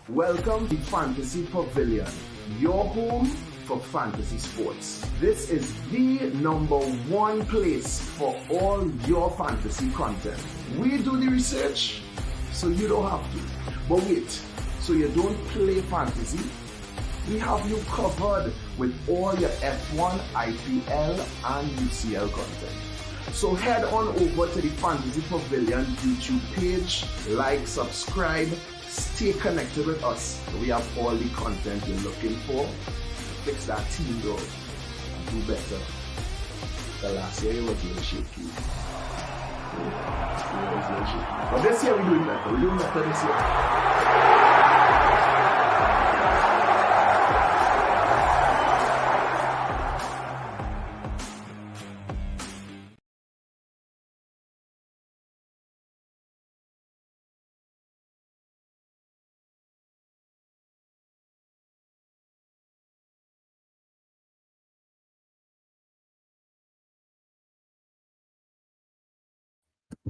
Welcome to Fantasy Pavilion, your home for fantasy sports. This is the #1 place for all your fantasy content. We do the research, so you don't have to. But wait, so you don't play fantasy? We have you covered with all your F1, IPL, and UCL content. So head on over to the Fantasy Pavilion YouTube page, like, subscribe, stay connected with us. We have all the content you're looking for. Fix that team, though, and do better. The last year it was a little shaky. But this year we're doing better. We're doing better this year.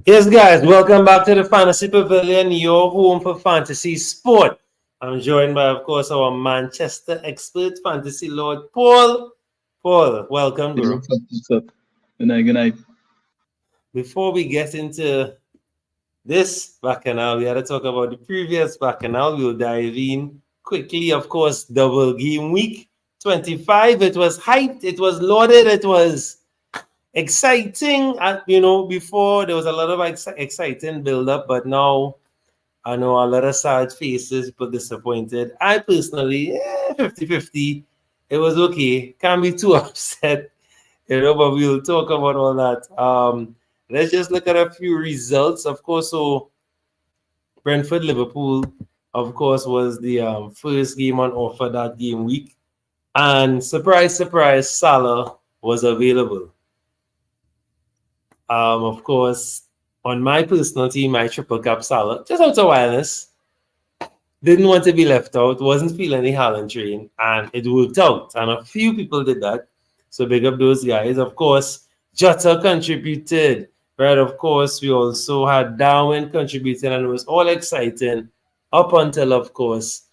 Yes, guys, welcome back to the Fantasy Pavilion, your home for fantasy sport. I'm joined by, of course, our Manchester expert, fantasy lord, Paul. Paul, welcome, bro. What's up? Good night. Before we get into this bacchanal, we had to talk about the previous bacchanal. We'll dive in quickly, of course, double game week 25. It was hyped, it was loaded, it was exciting. Before there was a lot of exciting build up, but now I know a lot of sad faces, people disappointed. I personally, 50-50. It was okay. Can't be too upset, but we'll talk about all that. Let's just look at a few results. Of course, so Brentford Liverpool, of course, was the first game on offer that game week. And surprise, surprise, Salah was available. Of course, on my personal team, my triple cap Salah, just out of wildness, didn't want to be left out, wasn't feeling the Haaland train, and it worked out. And a few people did that. So big up those guys. Of course, Jota contributed, right? Of course, we also had Darwin contributing, and it was all exciting up until, of course,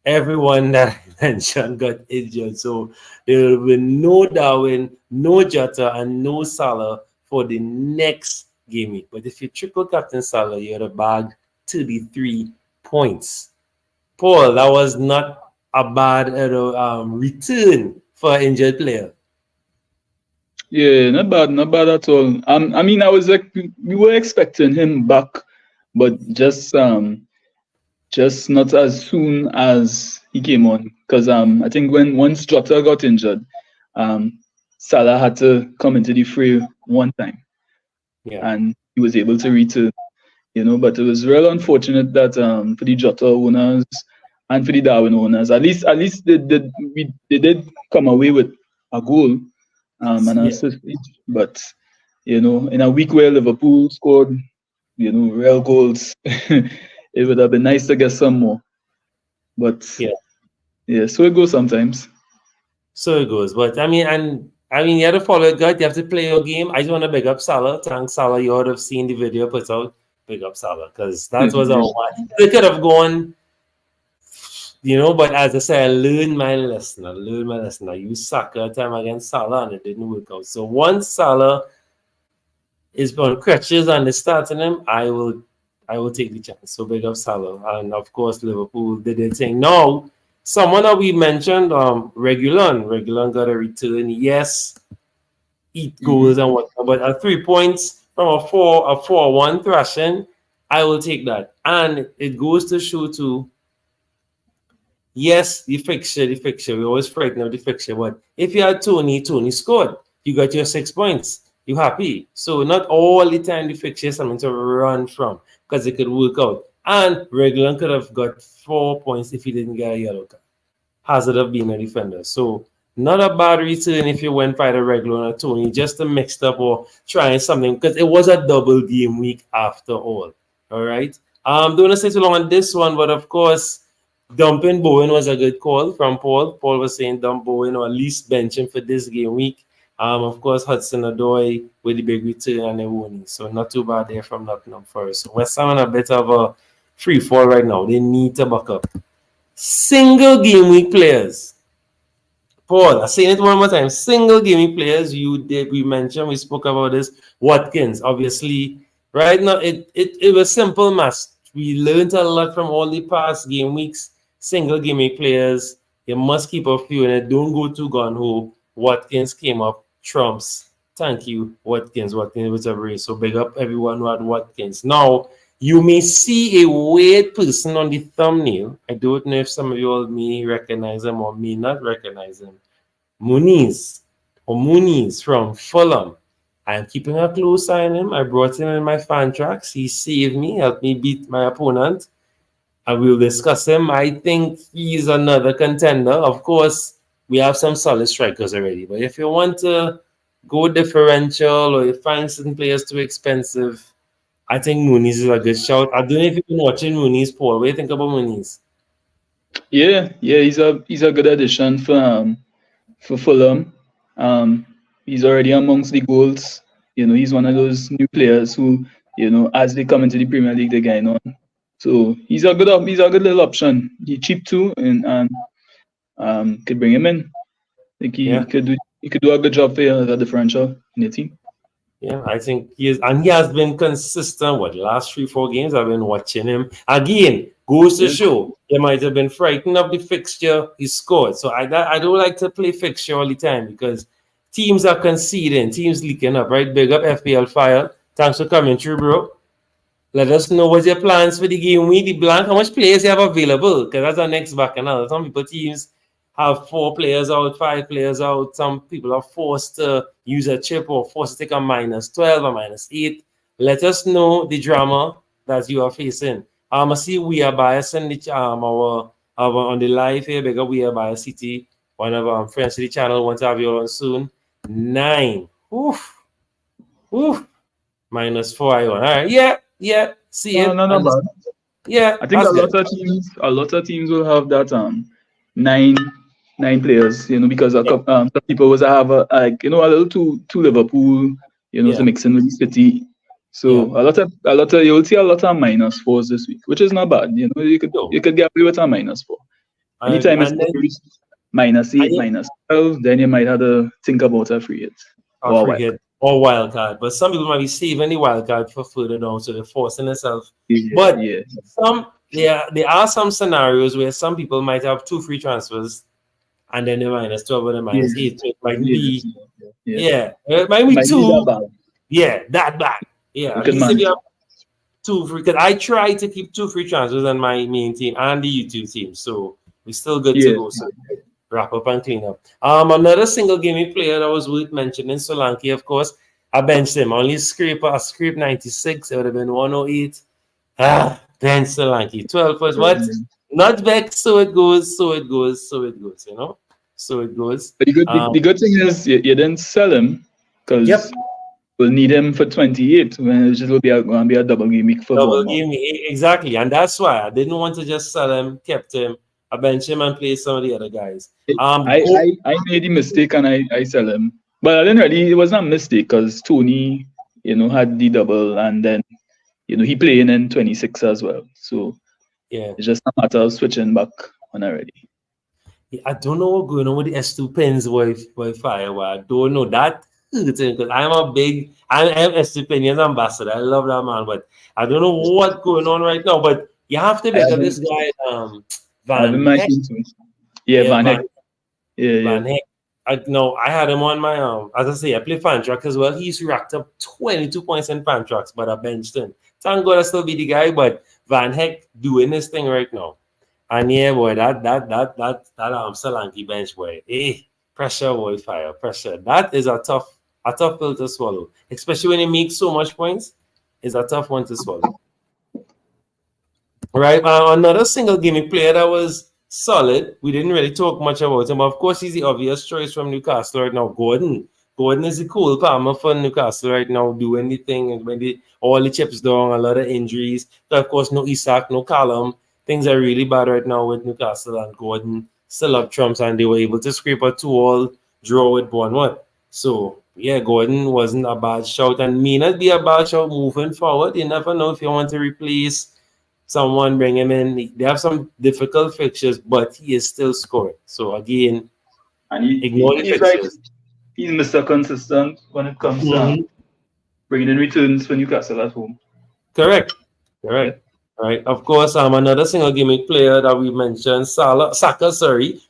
everyone that I mentioned got injured. So there will be no Darwin, no Jota, and no Salah for the next game week. But if you triple captain Salah, you had a bag 33 points. Paul, that was not a bad return for an injured player. Yeah, not bad at all. I mean, I was like, we were expecting him back, but just not as soon as he came on. Because I think once Jota got injured, Salah had to come into the fray one time, and he was able to return. But it was real unfortunate that for the Jota owners and for the Darwin owners, at least they did come away with a goal and an assist. But in a week where Liverpool scored, real goals, it would have been nice to get some more. But yeah, so it goes sometimes. So it goes. But I mean, you have to follow it, God. You have to play your game. I just want to big up Salah. Thanks, Salah. You ought to have seen the video put out. Big up Salah, because that was our one. They could have gone, but as I said, I learned my lesson. I used Saka time against Salah, and it didn't work out. So once Salah is on crutches and they're starting him, I will take the chance. So big up Salah. And of course, Liverpool did their thing. Now, someone that we mentioned, Regulon got a return. Yes, eat goals and whatnot, but at 3 points from a 4-1 thrashing, I will take that. And it goes to show too, yes, the fixture, we always frightened of the fixture, but if you had Tony scored, you got your 6 points. You happy. So not all the time the fixture is something to run from, because it could work out. And Regulon could have got 4 points if he didn't get a yellow card. Hazard of being a defender. So not a bad return if you went by the Regulon or Tony, just to mix up or trying something, because it was a double game week after all. All right. Don't want to stay too long on this one, but of course, dumping Bowen was a good call from Paul. Paul was saying dump Bowen or at least bench him for this game week. Of course, Hudson-Odoi with the big return and a warning. So not too bad there from Nottingham Forest. So West Ham on a bit of a free fall right now. They need to buck up. Single game week players. Paul, I'm saying it one more time. Single game week players, we mentioned, we spoke about this. Watkins, obviously, right now it was simple math. We learned a lot from all the past game weeks. Single game week players, you must keep a few in it. Don't go too gun ho. Watkins came up, trumps. Thank you, Watkins. Watkins was a race. So big up everyone who had Watkins. Now, you may see a weird person on the thumbnail. I don't know if some of you all may recognize him or may not recognize him. Muniz from Fulham. I'm keeping a close eye on him. I brought him in my fan tracks. He saved me, helped me beat my opponent. And we'll discuss him. I think he's another contender. Of course, we have some solid strikers already. But if you want to go differential or you find certain players too expensive, I think Muniz is a good shout. I don't know if you've been watching Muniz, Paul. What do you think about Muniz? Yeah, he's a good addition for Fulham. He's already amongst the goals. He's one of those new players who, as they come into the Premier League, they get on. So he's a good little option. He's cheap too, and could bring him in. I think he could do a good job for the differential in the team. Yeah, I think he is, and he has been consistent. What, the last 3-4 games I've been watching him. Again, goes to show he might have been frightened of the fixture he scored. So I don't like to play fixture all the time because teams are conceding, teams leaking up, right? Big up FPL Fire. Thanks for coming through, bro. Let us know what's your plans for the game week, the blank, how much players you have available, because that's our next bacchanal. Some teams have 4 players out, 5 players out. Some people are forced to use a chip or forced to take a -12 or -8. Let us know the drama that you are facing. I see we are biased in the our on the live here because we are biased city. One of our friends to the channel want to have you on soon. 9. Oof. -4 I won. All right. Yeah. See it. No, bad. Yeah. I think a lot of teams will have that 9 players, because some people was have a little too Liverpool, to mix in with City. So a lot of you will see a lot of -4s this week, which is not bad. You could get away with a -4. Anytime it's -8, -12, then you might have to think about a free hit. Or wild card. But some people might be saving the wild card for further down, so they're forcing themselves. There are some scenarios where some people might have 2 free transfers and then they're -12 or they're -8. So it might be it might be 2. That bad. Yeah, at least if you have 2 free, because I try to keep 2 free transfers on my main team and the YouTube team, so we're still good to go. So wrap up and clean up. Another single gaming player that was worth mentioning, Solanke, of course. I benched him. Only scrape 96. It would have been 108. Bench Solanke. 12 points. What? Not vexed, so it goes. So it goes. So it goes. But the good thing is you didn't sell him because we'll need him for 28 when it's just going to be a double game week for exactly, and that's why I didn't want to just sell him. Kept him. I bench him and play some of the other guys. I made the mistake and I sell him, but I didn't really. It was not a mistake because Tony, had the double and then, he playing in 26 as well. So it's just a matter of switching back on already. I don't know what's going on with the S2 pens by Fire. I don't know that because I'm S2 Pens ambassador. I love that man, but I don't know what's going on right now. But you have to because this guy Van Heck. Van Heck. Van Heck. I had him on my as I say, I play fan tracks as well. He's racked up 22 points in fan tracks, but I benched him. Thank God I still be the guy, but Van Heck doing this thing right now. And boy, that Solanke bench, boy. Pressure, boy, Fire, pressure. That is a tough pill to swallow. Especially when you make so much points. It's a tough one to swallow. Right, another single gaming player that was solid. We didn't really talk much about him. Of course, he's the obvious choice from Newcastle right now. Gordon is the cool palmer for Newcastle right now, doing the thing. And when all the chips down, a lot of injuries. Of course, no Isak, no Callum. Things are really bad right now with Newcastle, and Gordon still up trumps, and they were able to scrape a 2-2 draw with Bournemouth. So, Gordon wasn't a bad shout and may not be a bad shout moving forward. You never know if you want to replace someone bring him in. They have some difficult fixtures, but he is still scoring. So again, And ignore the he's like, fixtures. he's Mr. Consistent when it comes to Mhm. bringing in returns for Newcastle at home. Correct. Yeah. Correct. Right. Of course, another single gimmick player that we mentioned, Saka,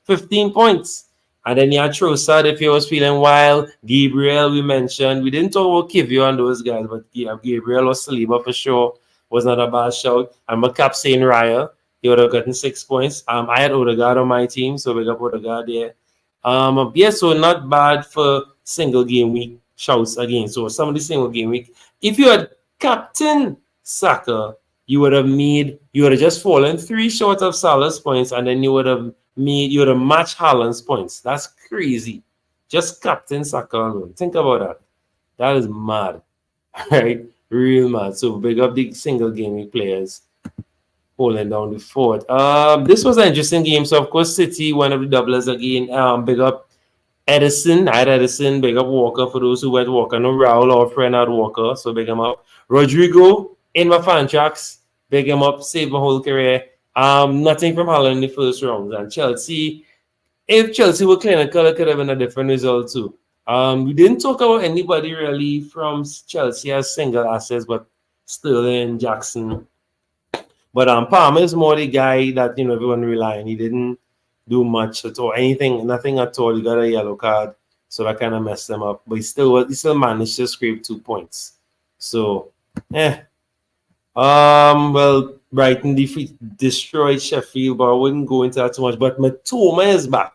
15 points. And then you had Trossard if he was feeling wild. Gabriel, we mentioned. We didn't talk about Kivio and those guys, but yeah, Gabriel or Saliba for sure was not a bad shout. And my cap saying Raya, he would have gotten 6 points. I had Odegaard on my team, so we got Odegaard there. Yeah, so not bad for single game week shouts again. So some of the single game week. If you had captain Saka, you would have just fallen 3 short of Salah's points, and then you would have matched Haaland's points. That's crazy. Just captain Saka alone. Think about that. That is mad. Right? Real mad. So big up the single gaming players holding down the fort. This was an interesting game. So of course City, one of the doublers again. Big up Edison. I had Edison. Big up Walker for those who went Walker. No Raul or friend had Walker. So big him up. Rodrigo in my fan tracks. Big him up. Saved my whole career. Nothing from Holland in the first round. And Chelsea, if Chelsea were clinical, it could have been a different result too. We didn't talk about anybody really from Chelsea as single assets, but Sterling, Jackson. But Palmer is more the guy that everyone rely on. He didn't do much at all, nothing at all. He got a yellow card, so that kind of messed them up. But he still managed to scrape 2 points. So, well, Brighton destroyed Sheffield, but I wouldn't go into that too much. But Matoma is back.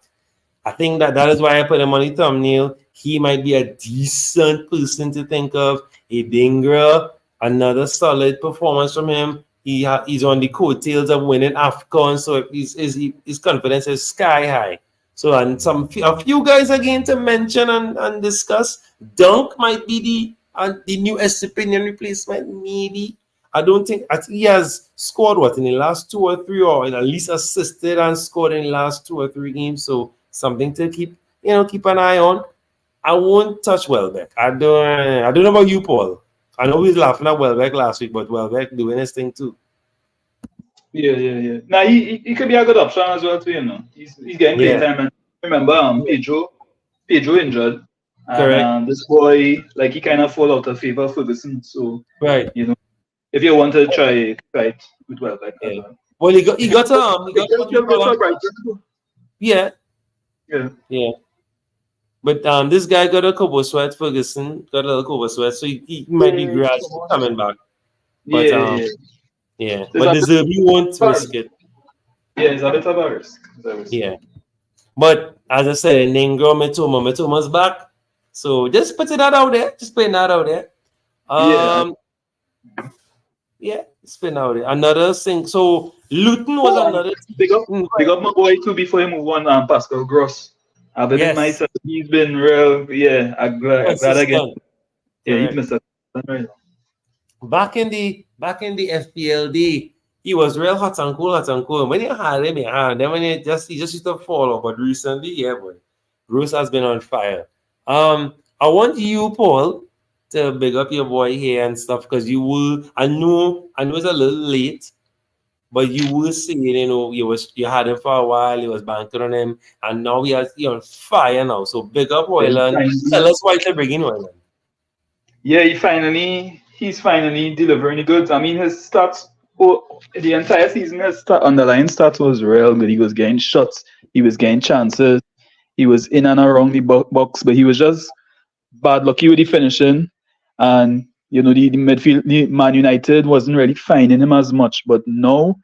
I think that is why I put him on the thumbnail. He might be a decent person to think of. Idingra, another solid performance from him. He's on the coattails of winning AFCON, so his confidence is sky high. So, and a few guys again to mention and discuss. Dunk might be the new Estepinian replacement, maybe. I think he has scored in the last 2 or 3, or at least assisted and scored in the last 2 or 3 games. So something to keep an eye on. I won't touch Welbeck. I don't know about you, Paul. I know we was laughing at Welbeck last week, but Welbeck doing his thing too. Yeah. Now he could be a good option as well too. He's getting playing time. And remember, Pedro injured, and this boy he kind of fall out of favor of Ferguson. So right, if you want to try it with Welbeck, well, he got yeah. But this guy got a couple of sweat. Ferguson got a little couple of sweat, so he might be gradually coming back. But yeah. But the Zerbi won't risk it. Yeah, it's a bit of a risk. Yeah. But as I said, Mitoma's back. So just putting that out there. Just putting that out there. Yeah, spin out there. Another thing. So Luton was another. Big up my boy too before he move on. Pascal Gross. I've been in myself. He's been real. Yeah, I'm glad again. Yeah, he's Mr. Right now. Back in the FPLD, he was real hot and cool. When you had him, then when he just used to fall off. But recently, yeah, boy, Bruce has been on fire. I want you, Paul, to big up your boy here and stuff, because you will. I know it's a little late, but you will see, you had him for a while. You was banking on him, and now he on fire now. So big up Hoyland. Tell us why they're bringing Hoyland. Yeah, he's finally delivering the goods. I mean, his stats the entire season, his underlying stats was real good. He was getting shots, he was getting chances, he was in and around the box, but he was just bad lucky with the finishing. And the midfield, the Man United wasn't really finding him as much. But now,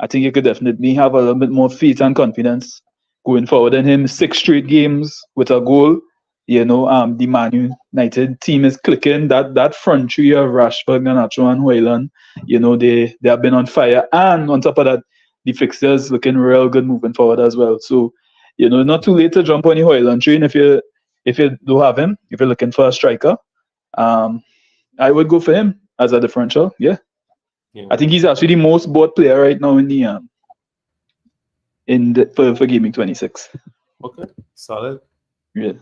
I think you could definitely have a little bit more faith and confidence going forward in him. 6 straight games with a goal. The Man United team is clicking. That front three of Rashford, Garnacho, and Hoyland, they have been on fire. And on top of that, the fixtures looking real good moving forward as well. So, not too late to jump on the Hoyland train if you do have him. If you're looking for a striker, I would go for him as a differential. Yeah. I think he's actually the most bought player right now for Gaming 26. Okay, solid. Yeah.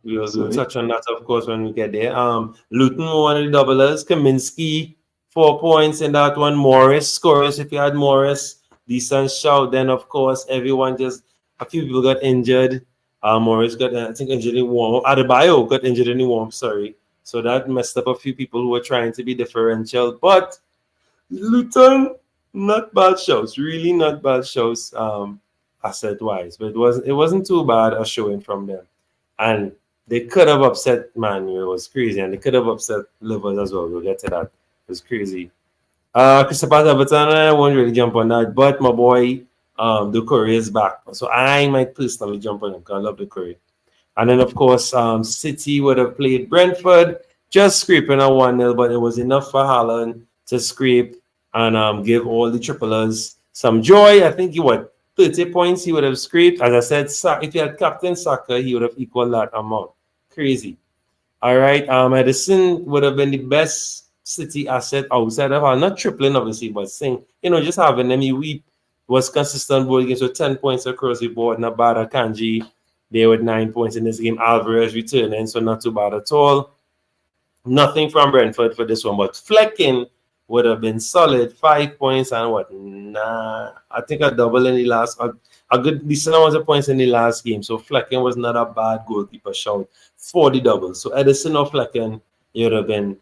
We'll touch on that, of course, when we get there. Luton, one of the doublers. Kaminsky, 4 points in that one. Morris scores. If you had Morris, decent shout. Then of course everyone just a few people got injured. Morris got I think injured in warm. Adebayo got injured in the warm. Sorry, so that messed up a few people who were trying to be differential. But Luton, not bad shows. Really not bad shows. Asset wise, but it wasn't too bad a showing from them, and they could have upset Man U. It was crazy, and they could have upset Livers as well. We'll get to that. It was crazy. Christopher Everton, I won't really jump on that, but my boy, the Curry is back, so I might personally jump on him because I love the Curry. And then, of course, City would have played Brentford, just scraping a 1-0, but it was enough for Haaland to scrape and give all the triplers some joy. I think he what 30 points he would have scraped. As I said, if he had captain Saka, he would have equaled that amount. Crazy. All right. Edison would have been the best City asset outside of her. Not tripling, obviously, but saying, just having them. He was consistent both games with 10 points across the board. Not bad. Kanji, they with 9 points in this game. Alvarez returning, so not too bad at all. Nothing from Brentford for this one, but Flecking would have been solid. 5 points and what? I think a double in the last, a good decent amount of points in the last game. So Flecking was not a bad goalkeeper shout for the double. So Edison or Flecking, he would have been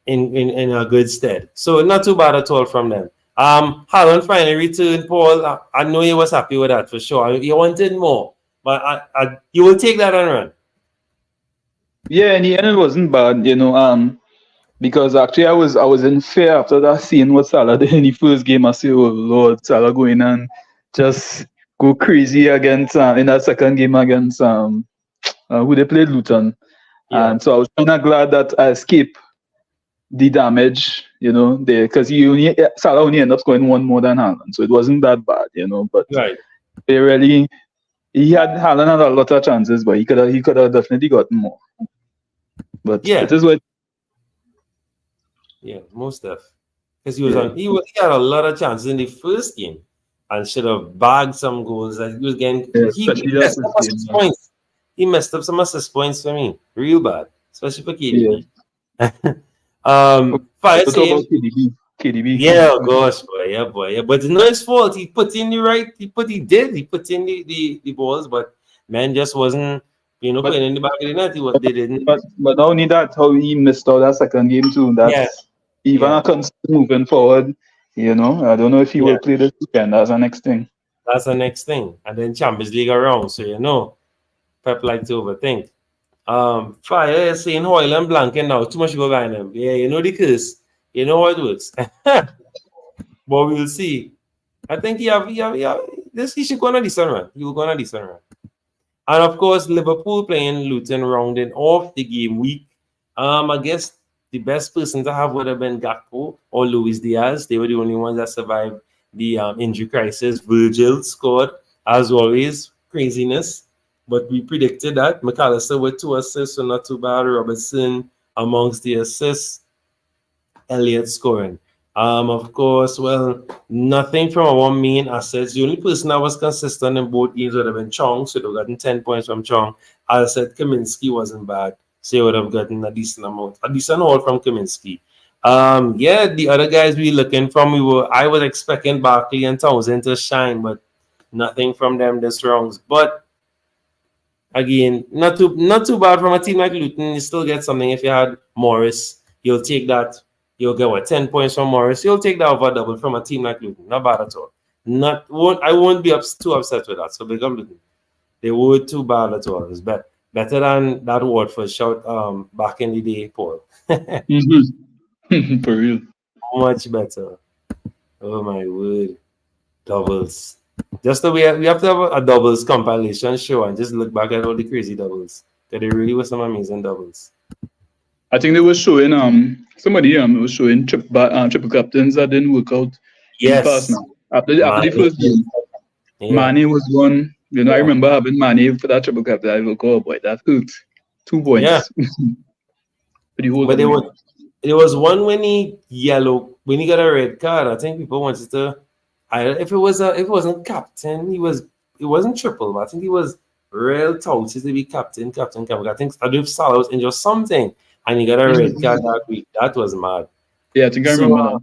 in a good stead. So not too bad at all from them. Haaland finally returned, Paul. I know he was happy with that for sure. He wanted more, but you will take that and run. Yeah, in the end it wasn't bad, because actually I was in fear after that seeing what Salah did in the first game. I say, oh Lord, Salah going and just go crazy against in that second game against who they played Luton. Yeah. And so I was kind of glad that I escaped the damage, there, because Salah only ended up scoring one more than Haaland, so it wasn't that bad, but right. Haaland had a lot of chances, but he could have definitely gotten more. But yeah, it is what. Yeah, most of, because he had a lot of chances in the first game and should have bagged some goals. He was getting he messed up assist points. He messed up some assist points for me, real bad, especially for KDB. Yeah. Fire saying, KDB. Yeah, oh gosh, boy, yeah. But it's not his fault. He put in the put in the balls, but man just wasn't. Playing in the back of the net, they didn't. But not only that, how he missed out that second game too. That's even a concern moving forward. I don't know if he will play this weekend. That's the next thing. That's the next thing. And then Champions League around, so Pep like to overthink. Fire is saying Hoyle and Blanken now. Too much people buying them. Yeah, the curse. You know how it works. But we'll see. I think he should go on a decent run. He will go on a decent run. And of course, Liverpool playing Luton rounding off the game week. I guess the best person to have would have been Gakpo or Luis Diaz. They were the only ones that survived the injury crisis. Virgil scored, as always, craziness. But we predicted that. McAllister with 2 assists, so not too bad. Robertson amongst the assists. Elliott scoring. Of course, nothing from our main assets. The only person that was consistent in both games would have been Chong, so they would have gotten 10 points from Chong. As I said, Kaminsky wasn't bad, so they would have gotten a decent haul from Kaminsky. The other guys we looking from, I was expecting Barkley and Townsend to shine, but nothing from them this round. But again, not too bad from a team like Luton. You still get something if you had Morris. You'll take that. You'll get 10 points from Morris. You'll take that over double from a team like Luton. Not bad at all. I won't be too upset with that. So big up Luton. They weren't too bad at all. It's better than that Watford shout back in the day, Paul. For real. Much better. Oh my word. Doubles. Just the way we have to have a doubles compilation show and just look back at all the crazy doubles. Because there really were some amazing doubles. I think they were showing somebody was showing triple captains that didn't work out. Yes. Now. After the first game, Mane was one. I remember having Mane for that triple captain. I will go, boy, that hurt. 2 points. Yeah. But there was one when he got a red card. I think people wanted to. If it wasn't captain, it wasn't triple, but I think he was real touted to be captain. I think I don't know if Salah was injured or something. And he got a red card that week. That was mad. Yeah, I think I So remember that.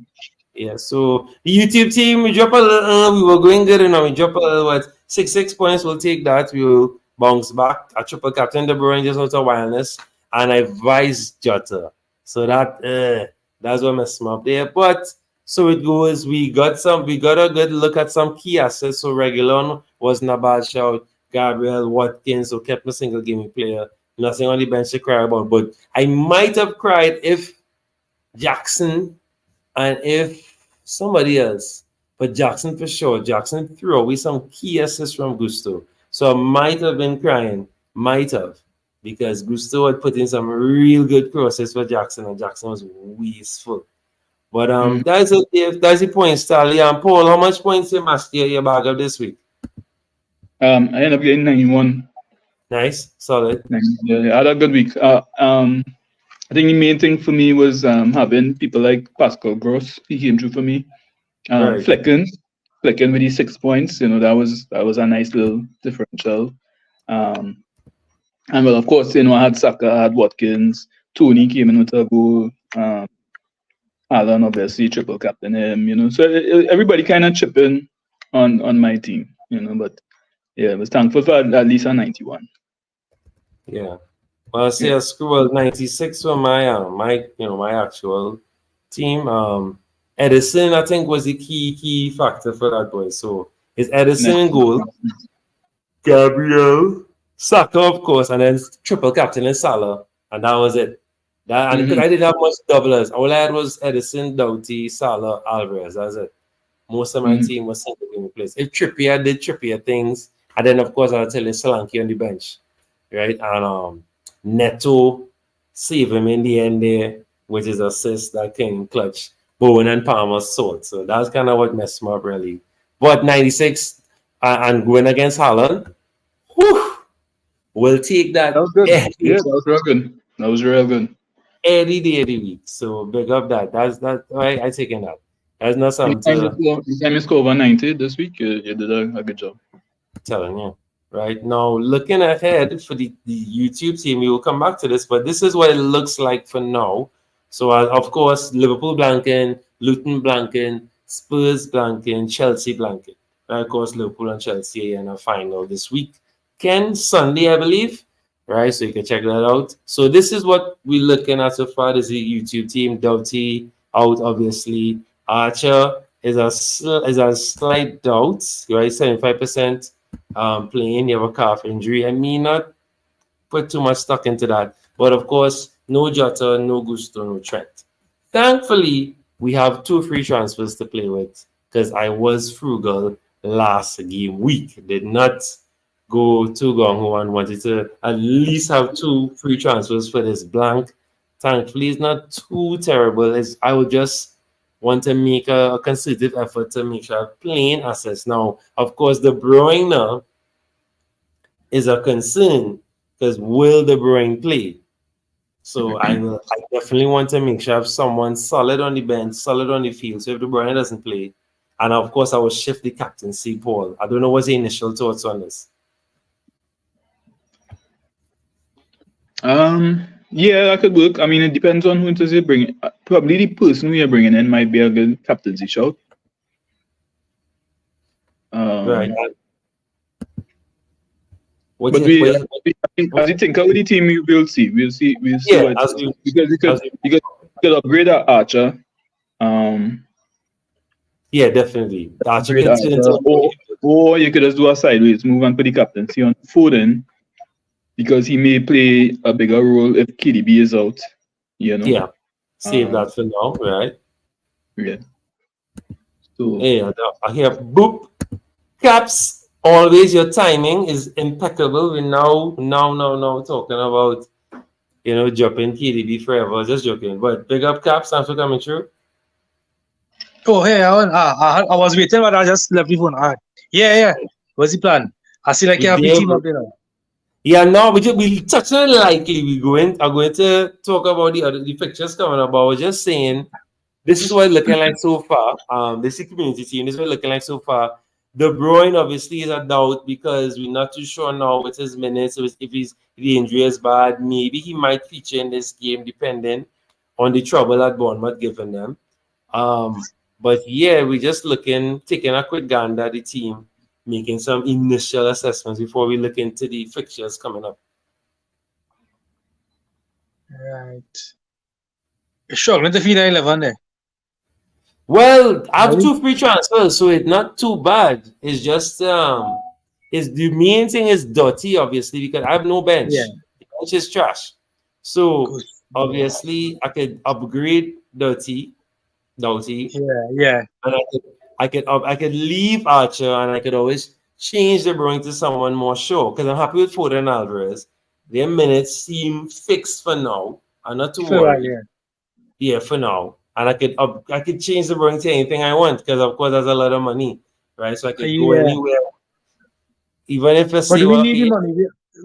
yeah, so the YouTube team, we drop a little, we were going good enough. We drop a little, what, 6 points, we'll take that. We will bounce back. I triple captain De Bruyne just out of wildness, and I vice Jota. So that's what messed me up there. But so it goes. We got a good look at some key assets. So Regulon wasn't a bad shout. Gabriel Watkins, so kept a single gaming player. Nothing on the bench to cry about. But I might have cried if Jackson and if somebody else, but Jackson for sure, Jackson threw away some key assists from Gusto. So I might have been crying, might have, because Gusto had put in some real good crosses for Jackson, and Jackson was wasteful. But that's it. If that's the point, Stanley and Paul. How much points you master your bag up this week? I ended up getting 91. Nice, solid. Yeah, I had a good week. I think the main thing for me was having people like Pascal Gross. He came through for me. Right. Flecken with these 6 points. That was a nice little differential. And well, of course, I had Saka, I had Watkins, Tony came in with a goal. Alan obviously triple captain him. So everybody kind of chip in on my team. But yeah, I was thankful for at least a 91. Yeah. Well, I see a scroll 96 for my actual team. Edison, I think, was the key factor for that boy. So it's Edison in goal, Gabriel, Saka, of course, and then triple captain and Salah, and that was it. And because I didn't have much doublers, all I had was Edison, Doughty, Salah, Alvarez. That's it. Most of my team was single game place. If Trippier did Trippier things, and then of course I'll tell you Solanke on the bench, right? And Neto save him in the end there, which is assist that came clutch. Bowen and Palmer sold. So that's kind of what messed me up really. But 96 and going against Haaland, whew, we'll take that. That was good. Yeah, that was real good. That was real good. Any day of the week. So big up that. That's that. I taking that. That's not something Anytime you score over 90 this week, you did a good job. Telling you. Right now, looking ahead for the YouTube team, we will come back to this, but this is what it looks like for now. So, of course, Liverpool blanking, Luton blanking, Spurs blanking, Chelsea blanking. Right, of course, Liverpool and Chelsea in a final this week. Sunday, I believe. Right, so you can check that out. So this is what we're looking at so far. This is the YouTube team. Doughty out, obviously. Archer is a slight doubt, right? 75%. Playing, you have a calf injury. I may not put too much stock into that. But of course, no Jota, no Gusto, no Trent. Thankfully, we have 2 free transfers to play with because I was frugal last game week. Did not go too gung-ho and wanted to at least have 2 free transfers for this blank. Thankfully, it's not too terrible. I would just want to make a concerted effort to make sure I have playing assets. Now, of course, De Bruyne now is a concern because will De Bruyne play? So I definitely want to make sure I have someone solid on the bench, solid on the field. So if De Bruyne doesn't play, and of course I will shift the captaincy, Paul. I don't know what's the initial thoughts on this. Yeah, that could work. I mean, it depends on who does you bring. Probably the person who you're bringing in might be a good captaincy shout. Right. But as you think of the team, we'll see. We'll see because you could upgrade our Archer. Yeah, definitely. Archer or you could just do a sideways move and put the captaincy on Foden, because he may play a bigger role if KDB is out. Yeah. Save that for now, right? Yeah. So yeah, I hear boop. Caps, always your timing is impeccable. We're now talking about dropping KDB forever. Just joking. But big up Caps, thanks for coming through. Oh hey, I was waiting, but I just left the phone. All right. Yeah. What's the plan? I see like you have the team up there. Yeah, no, we touching it lightly. I'm going to talk about the pictures coming up. But I was just saying, this is what it's looking like so far. This is community team. This is what it's looking like so far. De Bruyne obviously is a doubt because we're not too sure now with his minutes. If the injury is bad, maybe he might feature in this game depending on the trouble that Bournemouth given them. But yeah, we're just taking a quick gander at the team, making some initial assessments before we look into the fixtures coming up. Right. You're struggling to feed 11 there. Well, I have Really? 2 free transfers, so it's not too bad. It's just is the main thing is dirty, obviously, because I have no bench. Yeah. The bench is trash. So Good. obviously I could upgrade Doughty, Yeah. and I could leave Archer, and I could always change De Bruyne to someone more sure because I'm happy with Foden and Alvarez. Their minutes seem fixed for now. I'm not too Feel like, worried. Yeah, for now. And I could change the Bruyne to anything I want because of course there's a lot of money, right? So I could go Yeah. anywhere, even if I But say do we well, need the okay, money?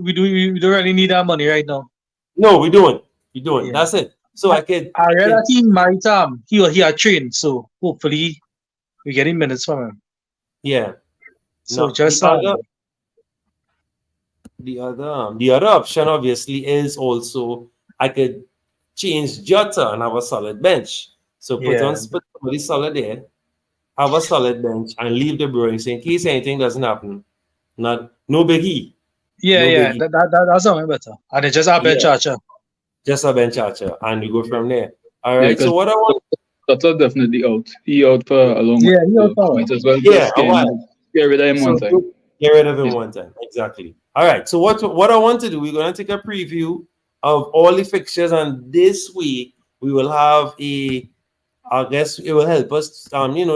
We don't really need that money right now. no, we don't. We don't. Yeah. That's it. So I could I read that he might he had trained, so hopefully we get him minutes from him. yeah. So No, just the other option obviously is also I could change Jota and have a solid bench. So put somebody solid there, have a solid bench, and leave De Bruyne so in case anything doesn't happen. No biggie. yeah. Biggie. That's something better. And then just our bench Archer. Just a bench Archer, and you go from there. All Yeah, right. So what I want, Jota definitely out. He out for a long Yeah, while. he out for a Might as well yeah, just a while. get rid of him one time. Get rid of him one time. Exactly. All right. So what I want to do, we're gonna take a preview of all the fixtures, and this week we will have I guess it will help us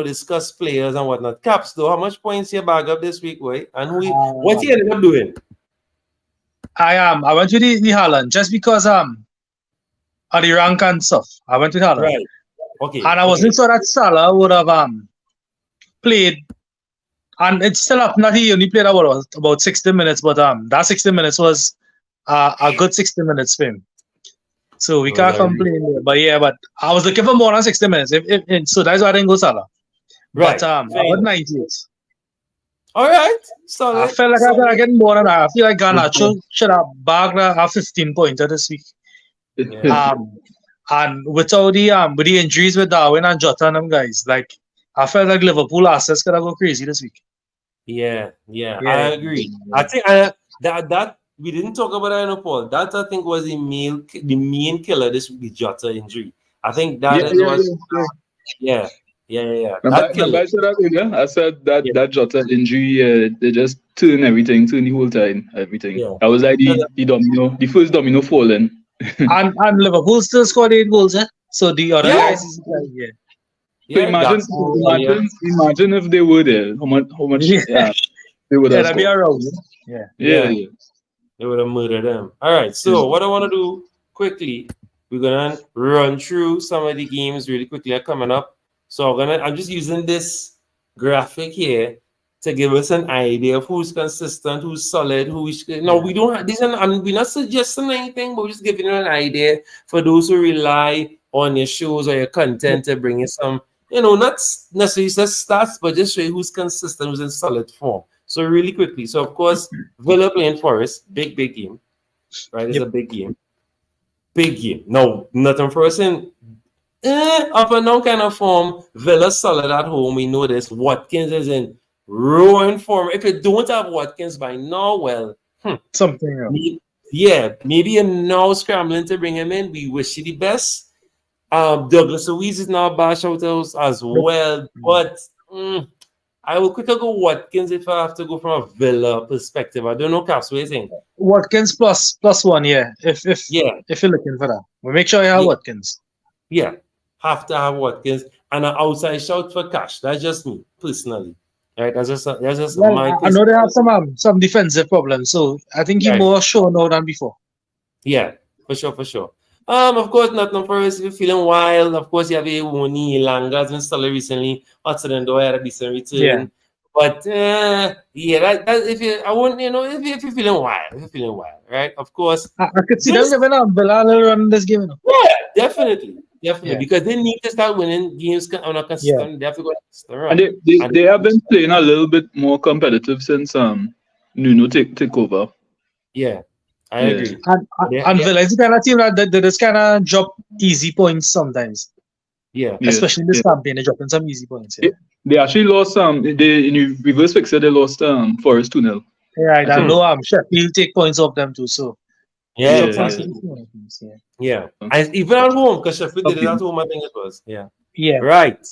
discuss players and whatnot. Caps though, how much points you bag up this week, right? And what you ended up doing? I went with the Haaland just because of the rank and stuff. I went with Haaland. Right. Okay. And I wasn't sure that Salah would have played. And it's still up. Not he only played about 60 minutes, but that 60 minutes was a good 60 minutes for him. So we can't complain there. But I was looking for more than 60 minutes. So that's why I didn't go Salah. Right. But I got 98. All right. So I felt like I was getting more than that. I feel like Garnacho should have bagged a 15 pointer this week. Yeah. And without with the injuries with Darwin and Jota and them guys, like I felt like Liverpool assets could have go crazy this week. Yeah, I agree. I think that we didn't talk about that, Paul. That I think was the main killer this week, Jota injury. I think that yeah. I said that Jota injury, they just turn the whole time, everything. Yeah. That was like the first domino falling. and Liverpool still scored 8 goals, eh? So the other guys is like, So imagine if they were there, how much they would have that'd be around. Yeah. They would have murdered them. All right. So what I want to do quickly, we're gonna run through some of the games really quickly coming up. So I'm just using this graphic here to give us an idea of who's consistent, who's solid, we don't have we're not suggesting anything, but we're just giving you an idea for those who rely on your shows or your content to bring you some, not necessarily just stats, but just show you who's consistent, who's in solid form. So really quickly. So of course, Villa playing Forest, big game. Right? It's a big game. Big game. No, nothing for us in up and down kind of form. Villa solid at home. We know this. Watkins is in roaring form. If you don't have Watkins by now, well, something else. Maybe you're now scrambling to bring him in. We wish you the best. Douglas Luiz is now bash out as well, but I will quickly go Watkins if I have to go from a Villa perspective. I don't know, Caps, what do you think? Watkins plus one, if you're looking for that. We'll make sure you have Watkins. Yeah, have to have Watkins and an outside shout for Cash. That's just me personally. Right, that's just my. I know they have some defensive problems, so I think he's more sure now than before. Yeah, for sure. Of course, Nottingham Forest, if you're feeling wild, of course, you have Ewoni, Langa's been solid recently. Hudson-Odoi had a decent return. Yeah. But, that if you're feeling wild, right? Of course. I could see them giving a Villa run this game. Yeah, definitely. Because they need to start winning games on a consistent. They have to go run. And they have been playing a little bit more competitive since Nuno take over. Yeah. I agree. And Villa is the kind of team that just kind of drop easy points sometimes. Yeah. Especially this campaign, they're dropping some easy points. Yeah. They actually lost they in reverse fixture they lost Forest 2-0. Right, I I think. know Sheffield take points off them too. So Yeah, Yeah, exactly. yeah. Yeah. And even at home, because Sheffield did it at home, I think it was. Yeah. Yeah. Right.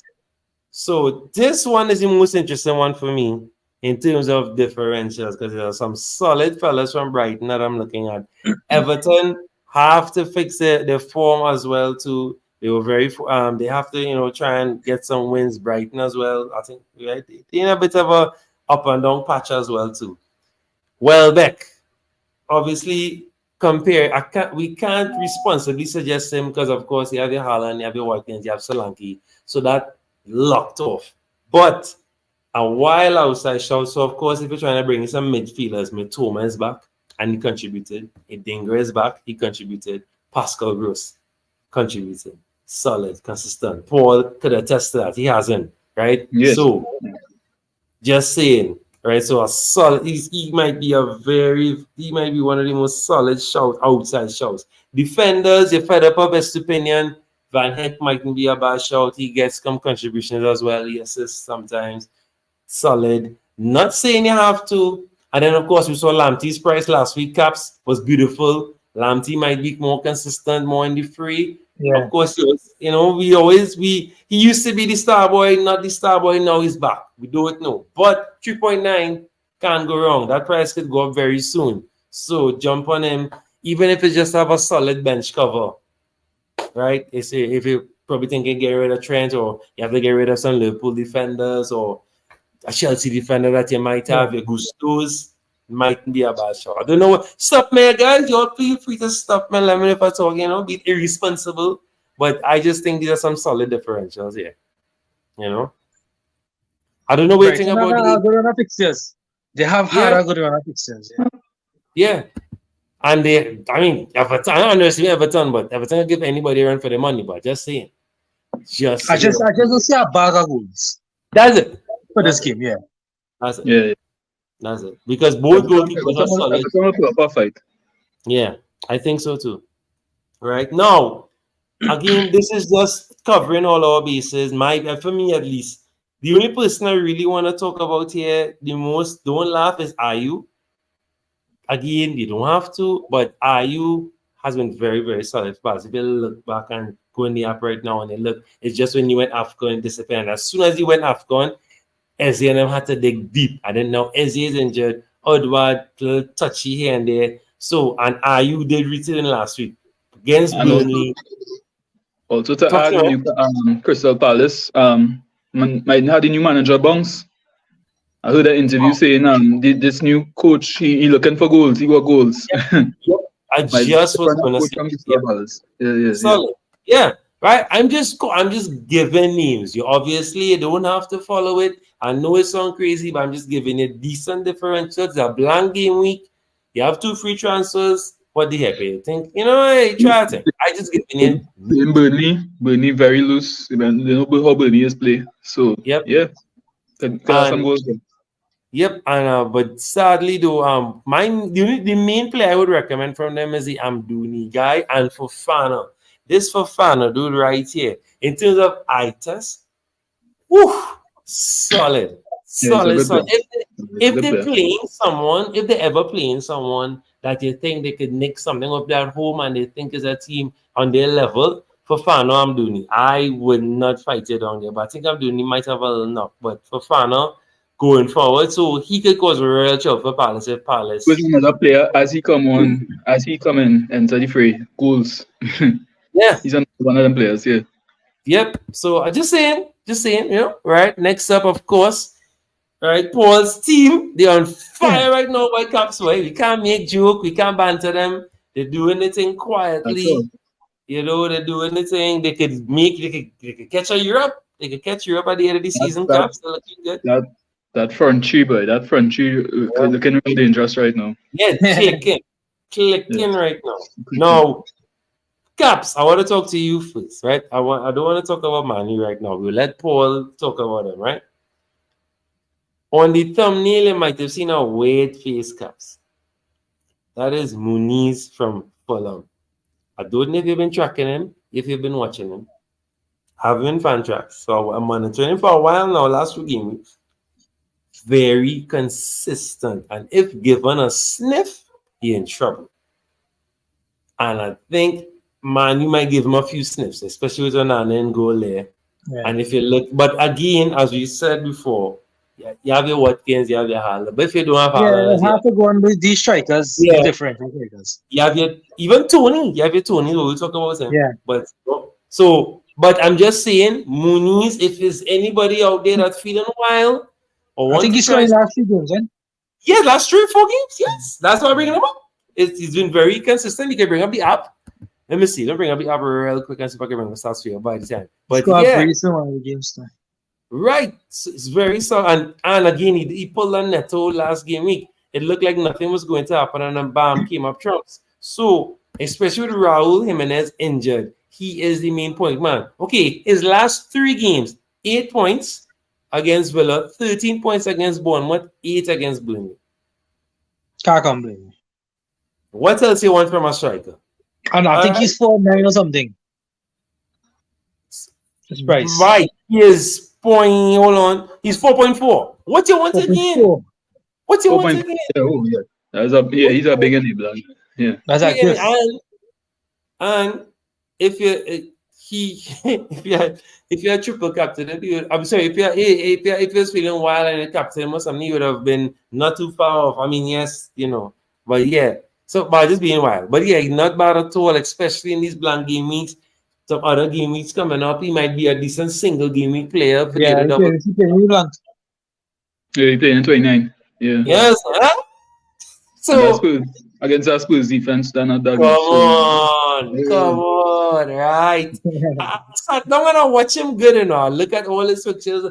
So this one is the most interesting one for me in terms of differentials, because there are some solid fellas from Brighton that I'm looking at. Everton have to fix their form as well too. They were they have to try and get some wins. Brighton as well, I think, right? They're in a bit of a up and down patch as well too. Welbeck, obviously, we can't responsibly suggest him because, of course, you have your Haaland, you have your Watkins, you have Solanke, so that locked off. But a while outside shout, so of course, if you're trying to bring in some midfielders, Mitoma is back and he contributed. Idingra is back, he contributed. Pascal Gross contributed. Solid, consistent. Paul could attest to that. He hasn't, right? Yes. So, just saying, right? So a solid, he might be one of the most solid outside shouts. Defenders, you're fed up of best opinion. Van Heck mightn't be a bad shout. He gets some contributions as well. He assists sometimes. Solid. Not saying you have to. And then of course we saw Lamptey's price last week. Caps was beautiful. Lamptey might be more consistent, more in the free. Yeah. Of course, he used to be the star boy, not the star boy. Now he's back. We don't know. But 3.9 can't go wrong. That price could go up very soon. So jump on him, even if it just have a solid bench cover. Right? If you probably thinking get rid of Trent, or you have to get rid of some Liverpool defenders, or a Chelsea defender that you might have, your Gustos, might be a bad shot. I don't know what. Stop me, guys. Y'all feel free to stop me. Let me know if I talk, be irresponsible. But I just think these are some solid differentials here. I don't know what you think about good run of fixtures. They have had a good run of fixtures. Yeah. And Everton, I don't understand Everton, but Everton will give anybody a run for their money, but just saying. I just don't see a bag of goals. That's it. For this game, yeah. That's it. Yeah. That's it. Because both goalkeepers are solid. Fight. Yeah, I think so too. Right now, again, this is just covering all our bases. For me at least, the only person I really want to talk about here the most, don't laugh, is Ayu. Again, you don't have to, but Ayu has been very, very solid for us. If you look back and go in the app right now and look, it's just when you went AFCON disappeared. As soon as you went AFCON, Eze and them had to dig deep. I didn't know Eze is injured. Edward, little touchy here and there. So, and Ayu did return last week against Burnley. Also to add, Crystal Palace might have the new manager bounce. I heard an interview saying this new coach he looking for goals. He got goals. Yep. I just was going to say solid. Yeah, right. I'm just giving names. You obviously don't have to follow it. I know it sounds crazy, but I'm just giving it decent differentials. It's a blank game week. You have 2 free transfers. What the heck do you think? Try to. I just giving it. In Burnley very loose. They know how Burnley is play. So yep. Some goals. Yep, and but sadly though, the main player I would recommend from them is the Amdouni guy and Fofana. This Fofana dude right here, in terms of eye test, solid. If they ever playing someone that you think they could nick something up there at home and they think is a team on their level, Fofana, Amdouni, I would not fight it down there. But I think Amdouni might have a little knock, but Fofana going forward, so he could cause a real trouble for Palace if Palace. With another player as he come in enter the fray, goals. Yeah, he's one of them players. Yeah. Yep. So I just saying, right. Next up, of course, right. Paul's team, they're on fire right now by Caps. Way we can't make joke, we can't banter them. They're doing the thing quietly. They're doing the thing. They could catch a Europe. They could catch Europe at the end of the season. Caps, they're looking good. That front three, boy. That front three looking really dangerous right now. Yeah, clicking right now. Now, Caps, I want to talk to you first, right? I don't want to talk about Manny right now. We'll let Paul talk about him, right? On the thumbnail, you might have seen a weird face, Caps. That is Muniz from Fulham. I don't know if you've been tracking him, if you've been watching him. have been fan tracks. So I'm monitoring for a while now, last 2 games. Very consistent. And if given a sniff, you're in trouble. And I think, man, you might give him a few sniffs, especially with an end goal there. Yeah. And if you look, but again, as we said before, you have your Watkins, you have your Haaland. But if you don't have Yeah, Haaland, you have to go on with these strikers, the yeah, different strikers. you have your even Tony, you have your Tony. We'll talk about him. Yeah. But but I'm just saying, Muniz, if there's anybody out there that's feeling wild or I want think to he's try, scoring last few games, eh? yeah, last 3 or 4 games, yes, that's why I'm bringing him up. He's been very consistent. You can bring up the app. Let me see. Let me bring up the app real quick and see if I can bring the stats for you by the time. But Scored yeah, pretty soon on the games now. right. So it's very so, and again, he pulled on Neto last game week. It looked like nothing was going to happen, and then bam, came up trumps. So, especially with Raul Jimenez injured, he is the main point man. Okay, his last 3 games, 8 points against Villa, 13 points against Bournemouth, 8 against Burnley. Can't complain. What else you want from a striker? And I think he's 4-9 or something. His price. Right, he is point. Hold on, he's 4.4. What you want again? 4.4. What you want 4.4. again? Yeah, oh, yeah. He's a big enabler. Yeah. That's like Yeah, this. and if you if you're a triple captain, I'm sorry, if you're feeling wild and a captain or something, you would have been not too far off. I mean, yes, but yeah. So by just being wild, but yeah, not bad at all, especially in these blank game weeks. Some other game weeks coming up, he might be a decent single game week player for Yeah, the double. he can blank. Yeah, he played in 29. Yeah. Yes, huh? And that's So Spurs. Against our Spurs defense, they're not that come good. So, on, right. I sat down and I watch him good Look at all his pictures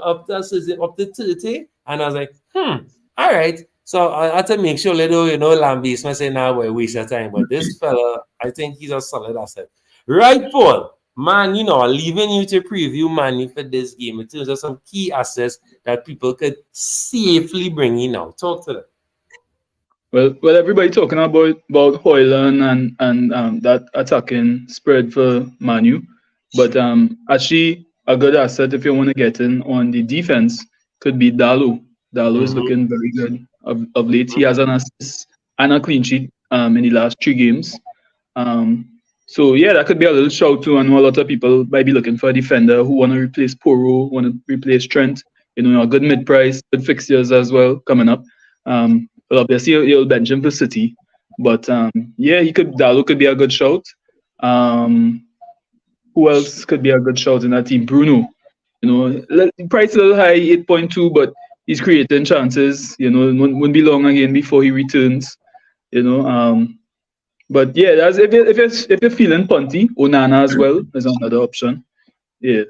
up to 30, and I was like, all right. So I had to make sure little, Lambis may say, nah, boy, waste your time. But this fella, I think he's a solid asset. Right, Paul. Man, leaving you to preview Manu for this game in terms of some key assets that people could safely bring in now. Talk to them. well, everybody talking about Hoyland and that attacking spread for Manu, but actually a good asset if you want to get in on the defense could be Dalu. Dalu is looking very good of late. He has an assist and a clean sheet in the last 3 games. So yeah, that could be a little shout too. I know a lot of people might be looking for a defender who want to replace Poro, want to replace Trent. A good mid-price, good fixtures as well coming up. Well, obviously he'll bench him for City, but yeah, Dalu could be a good shout. Who else could be a good shout in that team? Bruno. Price a little high, 8.2, but he's creating chances. Won't be long again before he returns. But yeah, that's if you're feeling punty, Onana as well is another option. Yeah.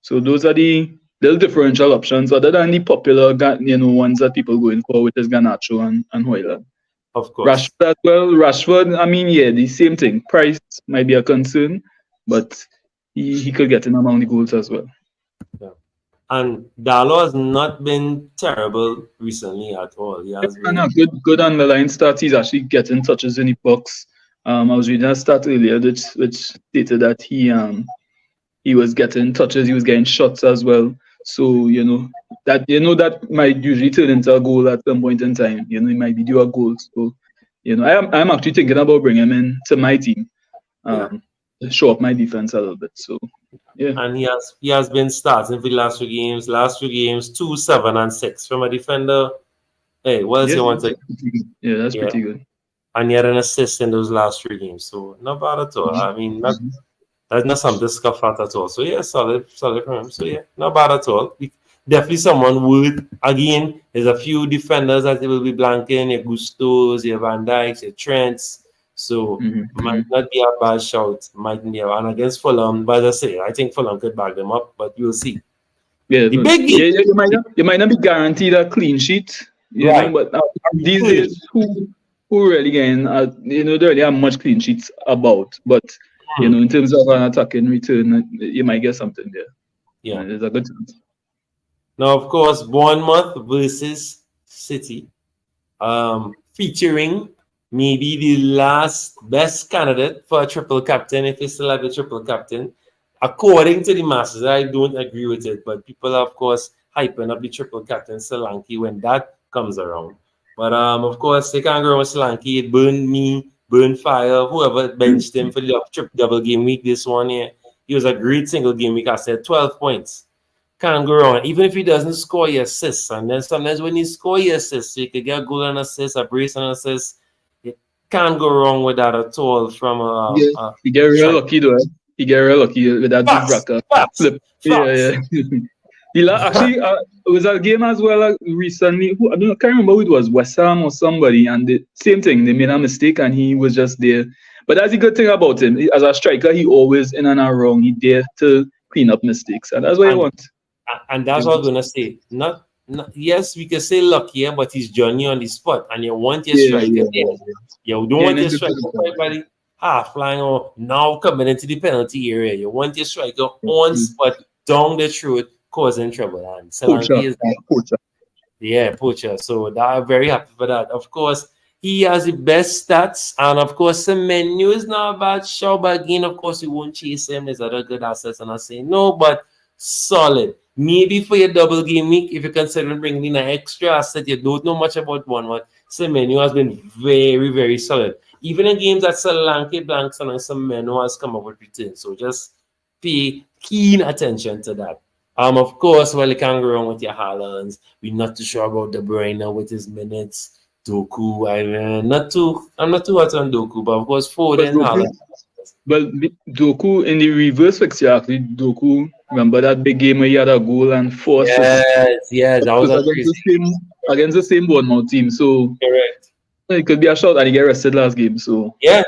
So those are the little differential options other than the popular ones that people going for, which is Garnacho and Hoyland. Of course. Rashford as well. Rashford, I mean, yeah, the same thing. Price might be a concern, but he could get in among the goals as well. Yeah. And Dalo has not been terrible recently at all. He has been good underlying stats. He's actually getting touches in the box. I was reading a stat earlier which stated that he was getting touches, he was getting shots as well. So that might usually turn into a goal at some point in time. He might be due a goal. So I'm actually thinking about bringing him in to my team, to show up my defense a little bit. So yeah. And he has been starting for the last 2 games. Last 2 games, 2, 7, and 6 from a defender. Hey, what else you want to? Yeah, that's pretty good. And he had an assist in those last 3 games, so not bad at all. I mean, that's not something to scoff at all. So yeah, solid for him. So yeah, not bad at all. Definitely someone would. Again, there's a few defenders that they will be blanking. Your Gustos, your Van Dijks, your Trents. So might not be a bad shout. Might be, and against Fulham, but as I say, I think Fulham could back them up, but you'll see. Yeah, the big game. Yeah, you might not be guaranteed a clean sheet, right? But these days, who really getting, there really are much clean sheets about, but in terms of an attacking return, you might get something there. Yeah, there's a good chance. Now, of course, Bournemouth versus City, featuring maybe the last best candidate for a triple captain, if you still have a triple captain. according to the masses, I don't agree with it, but people are, of course, hyping up the triple captain Solanke when that comes around. But of course, they can't go with Solanke. It burned me, burned fire. Whoever benched him for the double game week this one here, he was a great single game week. I said 12 points. Can't go wrong. Even if he doesn't score your assists, and then sometimes when he score your assists, you could get a goal and assist, a brace and assist. You can't go wrong with that at all. From He get real lucky though. He get real lucky with that big flip. Yeah. Actually, it was a game as well recently. I can't remember who it was, West Ham or somebody, and the same thing. They made a mistake and he was just there. But that's the good thing about him. As a striker, he always in and around. He there to clean up mistakes, and that's what you want. And that's what I was gonna say. Not yes, we can say lucky, but he's journey on the spot, and you want your striker there. You don't want your striker everybody half flying or now coming into the penalty area. You want your striker on spot, down the throat, causing trouble. And Solanke is Poacher. Yeah, Poacher. So I'm very happy for that. Of course, he has the best stats, and of course, Semenyo is not a bad show. But again, of course, we won't chase him. There's other good assets, and I say no, but solid. Maybe for your double game week, if you consider bringing in an extra asset, you don't know much about one. But Semenyo has been very, very solid. Even in games that Solanke blanks and Semenyo has come up with returns. So just pay keen attention to that. Of course, well, you can't go wrong with your Haalands. We're not too sure about De Bruyne with his minutes. Doku, I'm not too hot on Doku, but of course, Foden, Haaland. Well, Doku in the reverse fixture, actually, Doku, remember that big game where he had a goal and 4 assists? Yes, that was against the same Bournemouth team. So correct. It could be a shot, and he get arrested last game. So yeah,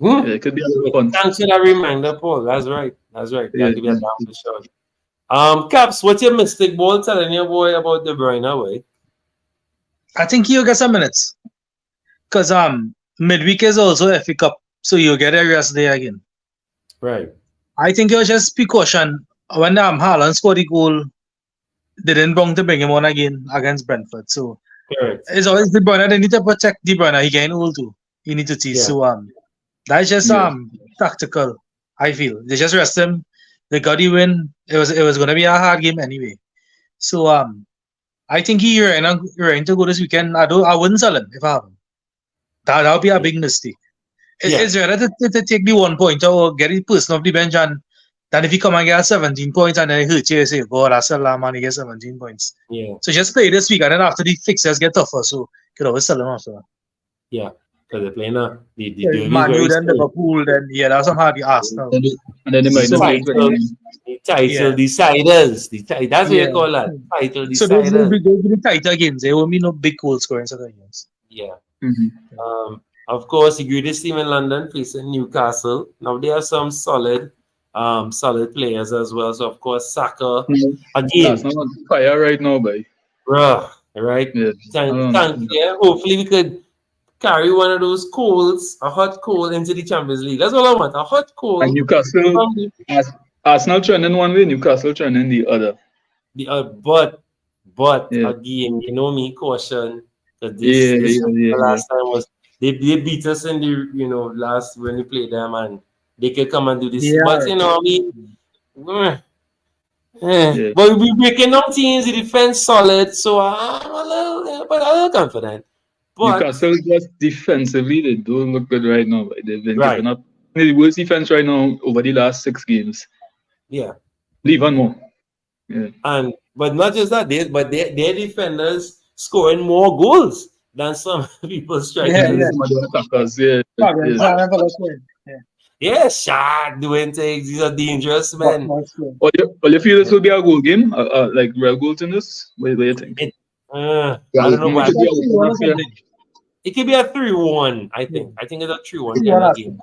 it could be a fun. Thanks for that reminder, Paul. That's right. That could be a damn good shot. Caps, what's your mystic ball telling your boy about De Bruyne, way? I think he'll get some minutes. Because midweek is also FA Cup, so you'll get a rest day again. Right. I think he'll just be caution. When Haaland scored the goal, they didn't bring him on again against Brentford. So correct. It's always De Bruyne. They need to protect De Bruyne. He getting old too. You need to teach. Yeah. So that's just tactical. I feel they just rest him. They got the win. It was gonna be a hard game anyway. So I think he's ready to go this weekend. I wouldn't sell him if I have him. That would be a big mistake. It's better to take the 1 point or get the person off the bench and then if he come and get 17 points and then he hurt you, say, God, I sell that man, he gets 17 points. Yeah. So just play this week and then after the fixtures get tougher, so you could always sell him after that. Yeah, because they're playing the Man U, then Liverpool, then that's some hard Arsenal. And then they might the title deciders. That's what you call that. Title deciders. So those will be the tighter games. There won't be no big goal scoring soccer games. Yeah. Mm-hmm. Of course, the greatest team in London facing Newcastle. Now they have some solid players as well. So of course, Saka again. That's not on fire right now, boy. Bruh, right? Yeah. Hopefully we could carry one of those a hot coal into the Champions League. That's all I want. A hot coal. And Newcastle, Arsenal trending one way, Newcastle trending the other. But again, you know me, caution. That last time was they beat us in the last when we played them and they could come and do this. Yeah. But but we're breaking down teams, the defense solid, so I'm a little confident. But Newcastle just defensively, they don't look good right now. They've been giving up the worst defense right now over the last 6 games. Yeah. Even more. Yeah. But not just that, their defenders scoring more goals than some people striking. Shaq doing things. These are dangerous men. Well, you feel this will be a goal game? Like real goals in this? What do you think? I don't know. It could be a 3-1, I think. I think it's a 3-1 game.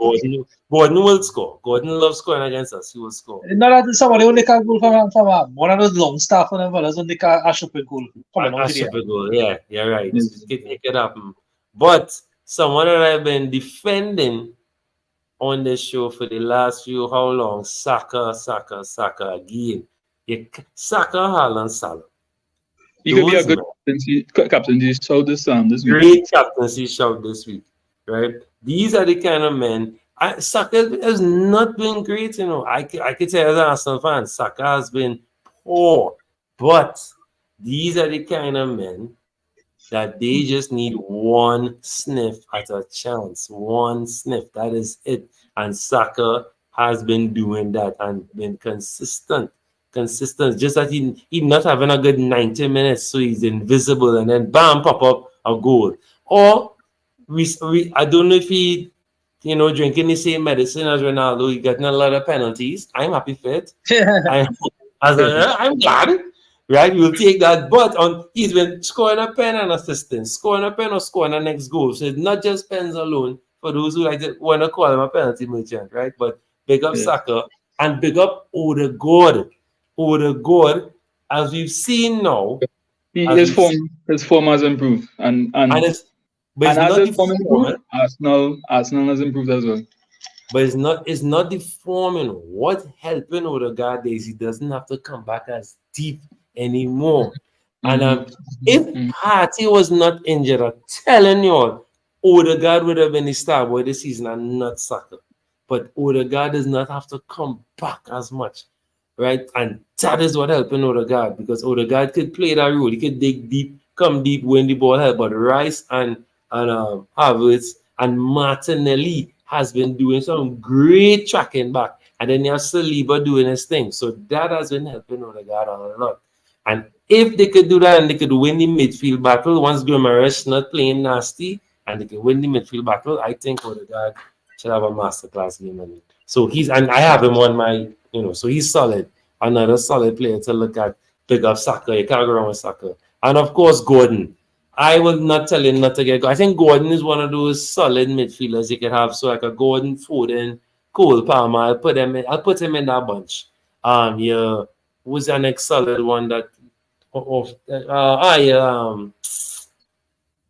Gordon will score. Gordon loves scoring against us. He will score. No, that somebody will make a goal from one of those long staff and fellas will make a stupid goal. A stupid goal, yeah. You're right. It could happen. But someone that I've been defending on this show for the last few, how long? Saka again. Saka, Haaland, Salah. He could be a good captaincy shout this week. Great captaincy shout this week, right? These are the kind of men Saka has not been great, you know. I could say as an Arsenal fan, Saka has been poor. But these are the kind of men that they just need one sniff at a chance. One sniff. That is it. And Saka has been doing that and been consistent. Consistent. Just that he not having a good 90 minutes, so he's invisible and then bam, pop up a goal. Or I don't know if he, you know, drinking the same medicine as Ronaldo, he getting a lot of penalties. I'm happy for it. I'm glad. Right, we'll take that. But he's been scoring a pen and assisting, scoring a pen or scoring the next goal. So it's not just pens alone for those who like to want to call him a penalty merchant, right? But big up Saka and big up Odegaard. Odegaard, as we've seen now, his form has improved, and as his form improved, Arsenal has improved as well. But it's not the form, you know. What helping Odegaard is he doesn't have to come back as deep anymore. And if Partey was not injured, I'm telling you all, Odegaard would have been the star boy this season and not Saka. But Odegaard does not have to come back as much, right? And that is what helping Odegaard, because Odegaard could play that role. He could dig deep, come deep, win the ball help. But Rice and Havertz and Martinelli has been doing some great tracking back. And then you have Saliba doing his thing. So that has been helping Odegaard a lot. And if they could do that and they could win the midfield battle, once Guimaraes not playing nasty and they could win the midfield battle, I think Odegaard should have a masterclass game on it. So I have him on my, you know, so he's solid. Another solid player to look at. Big up Saka. You can't go wrong with Saka. And of course, Gordon. I will not tell him not to get. I think Gordon is one of those solid midfielders you can have. So like a Gordon, Foden, Cole Palmer. I'll put him in that bunch. Who's the next solid one that? Oh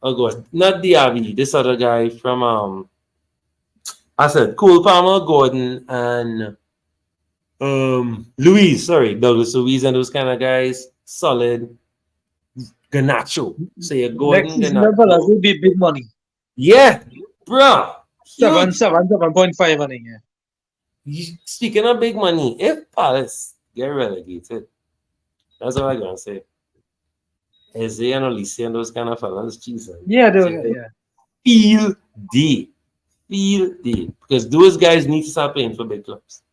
God, not Diaby. This other guy from I said Cole Palmer, Gordon, and Douglas Luiz, and those kind of guys. Solid. Garnacho. So you're Gordon Garnacho. Will be big money. Yeah, bro. 7.5 money. Yeah. Speaking of big money, if Palace get relegated, that's all I'm gonna say. Eze and Olise and those kind of fellas, Jesus. Yeah, Feel day. Because those guys need to start playing for big clubs.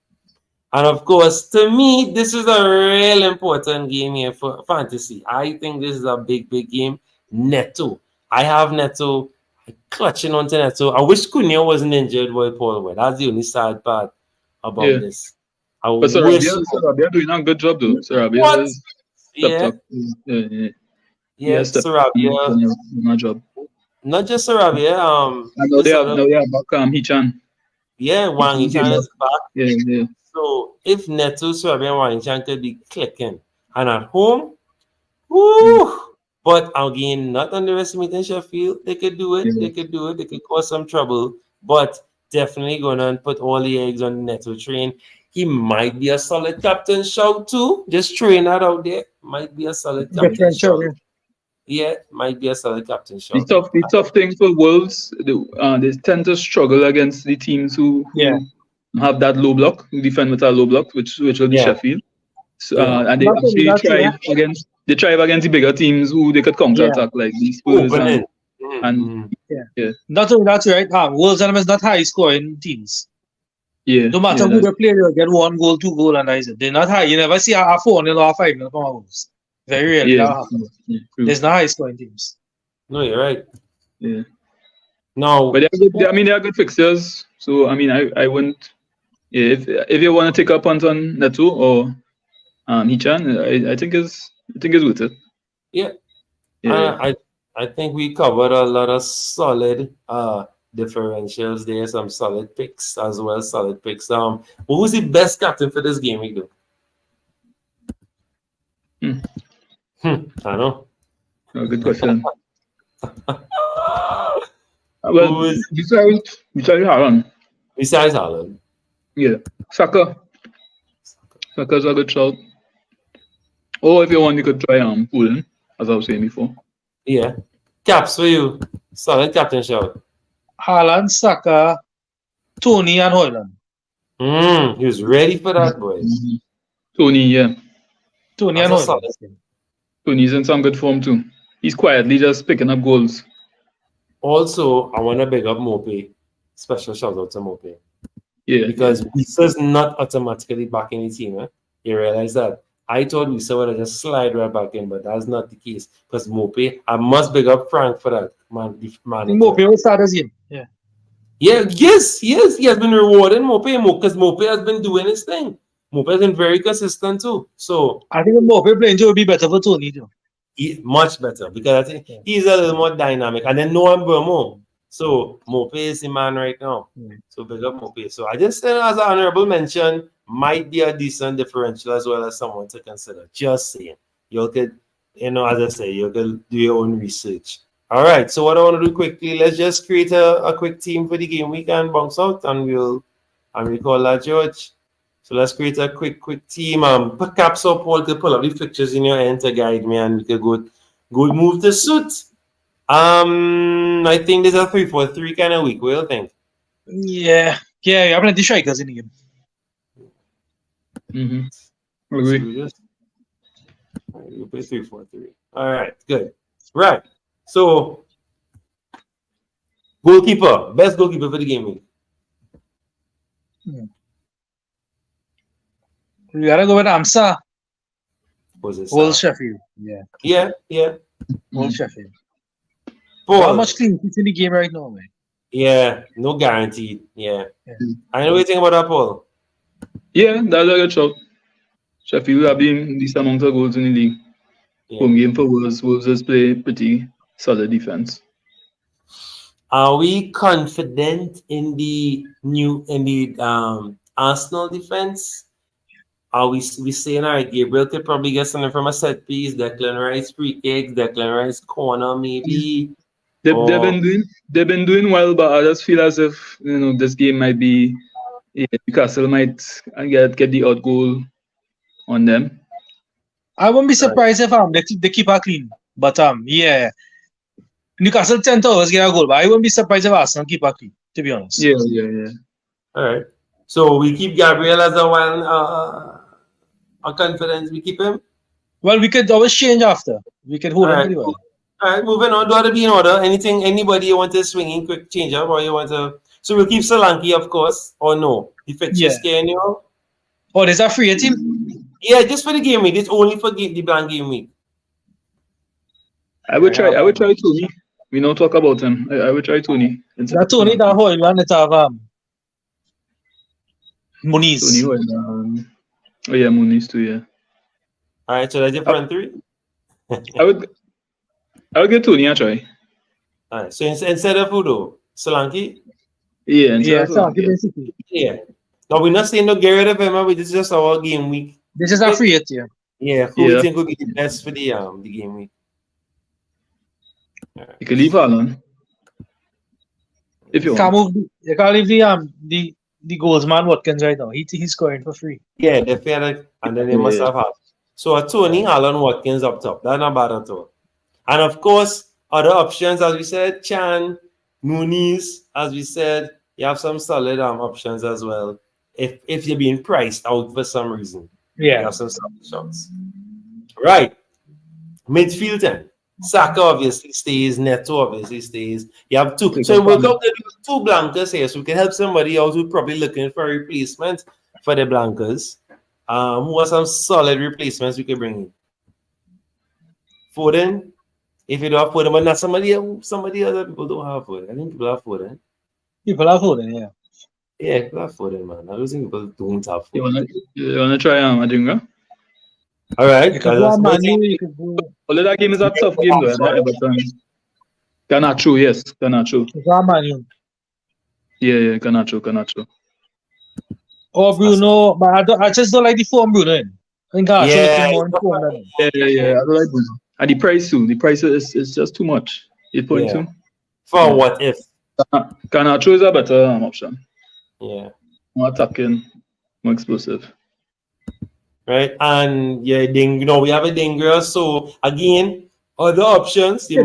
And of course, to me, this is a real important game here for fantasy. I think this is a big game. Neto. I have Neto. I'm clutching onto Neto. I wish Cunha wasn't injured while Paul went. That's the only sad part about this. But Sarabia doing a good job though. Sarabia is top. Yeah, Sarabia. My job. Not just Sarabia. Now they are back. Hichan. Yeah, Wang Hichan is back. Yeah. So if Neto, Sarabia, and Wang Hichan could be clicking, and at home, woo! But again, not underestimating Sheffield. They could do it. They could do it. They could cause some trouble. But definitely going to put all the eggs on the Neto train. He might be a solid captain shout too. Just throwing that out there. Might be a solid captain shout. Yeah, might be a solid captain shout. The tough thing for Wolves, they tend to struggle against the teams who have that low block, who defend with a low block, which will be Sheffield. So, and they actually thrive against the bigger teams who they could counter attack like these Spurs That's right. Wolves is not high scoring teams. Yeah. No matter who they play, they'll get 1 goal, 2 goal, and that's it. They're not high. You never see a 4-0 or 5-0 from Wolves. Very rarely. There's no high scoring teams. No, you're right. Yeah. No. But they are good fixtures. So I wouldn't. Yeah, if you want to take up on Neto or Hichan, I think is with it. Yeah. I think we covered a lot of solid differentials there, some solid picks as well, solid picks. Who's the best captain for this game week, though? I know. Oh, good question. Well, besides Haaland. Besides Haaland. Yeah. Saka. Saka's a good shout. Or if you want, you could try Foden, as I was saying before. Yeah. Caps for you. Solid captain shout. Haaland, Saka, Tony and Hoyland. He was ready for that, boys. Tony, yeah. Tony That's and a Hoyland. solid. Tony's in some good form too. He's quietly just picking up goals. Also, I want to big up Mope. Special shout out to Mope. Yeah. Because Wisa's not automatically back in the team. Eh? You realize that? I thought Wisa would have just slide right back in, but that's not the case. Because Mope, I must big up Frank for that. Man, the I think manager. Mope will start as him. Yeah. Yeah, yes, he has been rewarding Mope because Mope has been doing his thing. Mope has been very consistent too. So I think Mope playing will be better for Tony too. much better because I think he's a little more dynamic. And then Noam Burmo. So Mope is the man right now. So big up Mope. So I just said as an honorable mention, might be a decent differential as well as someone to consider. Just saying. You could, as I say, you could do your own research. All right. So what I want to do quickly, let's just create a quick team for the game week and bounce out and we'll call that George. So let's create a quick team. Put caps up, Paul, to pull up the fixtures in your end to guide me, and we can go move to suit. I think there's a 3-4-3 kind of week. What do you think? Yeah, you have plenty strikers in the game. Agree. You play 3-4-3. All right, good. Right. So goalkeeper, best goalkeeper for the game week. You gotta go with Amsa. Old Sheffield. Yeah. Old Sheffield. Paul. How much clean sheets in the game right now, man? Yeah, no guaranteed. Yeah. I know what you think about that, Paul. Yeah, that's a good shout. Sheffield have been decent amount of goals in the league. Home game for Wolves. Wolves has played pretty solid defense. Are we confident in the Arsenal defense? Are we saying, all right, Gabriel could probably get something from a set piece, Declan Rice free kicks, Declan Rice corner maybe? They've been doing well, but I just feel as if this game might be Newcastle might get the odd goal on them. I won't be surprised if they keep her clean. But Newcastle tend to always get a goal, but I won't be surprised if Arsenal keep her clean, to be honest. Yeah. All right. So we keep Gabriel as a confidence. We keep him. Well, we could always change after. We could hold him pretty well. All right, moving on. Do to be in order? Anybody you want to swing in quick change up, or you want to? So we'll keep Solanke, of course, or no? The fixtures scaring you? Oh, there's a free team. Yeah, just for the game week. It's only for the blank game week. I would try Tony. We don't talk about him. I would try Tony. That Tony, that Hoyland, it's have Muniz. Tony Muniz too. Yeah. All right, so that's your front three. I would get Tony a try. All right, so instead of Udo, Solanke. Yeah. Solanke basically. Yeah. No, we're not saying no get rid of him. This is just our game week. This is a free hit, yeah. Yeah, who do you think would be the best for the game week? Right. You can leave Alan. If you want. You can't leave the goalsman Watkins right now. He's scoring for free. Yeah, they feel like, and then they must have half. So a Tony, Alan, Watkins up top. That's not bad at all. And of course, other options, as we said, Chan, Muniz, as we said, you have some solid options as well. If you're being priced out for some reason. Yeah. You have some solid shots. Right. Midfield then. Saka obviously stays, Neto obviously stays. You have two. So we'll go to two blankers here, so we can help somebody else who's probably looking for a replacement for the blankers. Who are some solid replacements we can bring in? Foden. If you don't have Foden, but not somebody other people don't have Foden. I think people have Foden. People have Foden, yeah. Yeah, people have Foden, man. I don't think people don't have Foden. You wanna try Adingra? All right. You could go Manu, Although that game is a tough game though, Everton. Garnacho, yes. Garnacho. Manu. Yeah, Garnacho. Oh, Bruno, but I just don't like the form Bruno in. I think I should looking more informed. Yeah. I don't like Bruno. And the price too. The price is just too much. 8.2. For what if? Garnacho is a better option. Yeah. More attacking, more explosive. Right, and we have a Dingra. So again, other options. If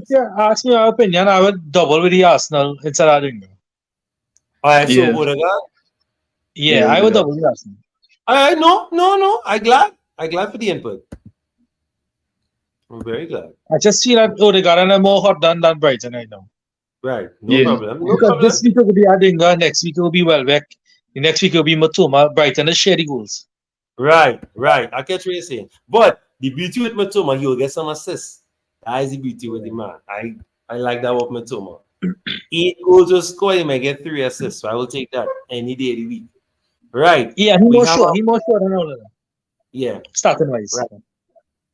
you ask me my opinion, I would double with the Arsenal instead of Dingra. All right, so Yeah. Odegaard. Yeah, I would double that. All right, no. I'm glad for the input. I'm very glad. I just feel that Odegaard and more hot than Brighton right now. Right, no Yeah. problem. No Because problem. this week it will be Adinga, next week it will be Welbeck, the next week it will be Matoma. Brighton is share the goals. Right. I get what you're saying. But the beauty with Matoma, he will get some assists. That is the beauty with the man. I like that with Matoma. 8 goals to score, he may get 3 assists. So I will take that any day of the week. Right. Yeah, he more sure than all of them. Yeah. Starting wise. Right.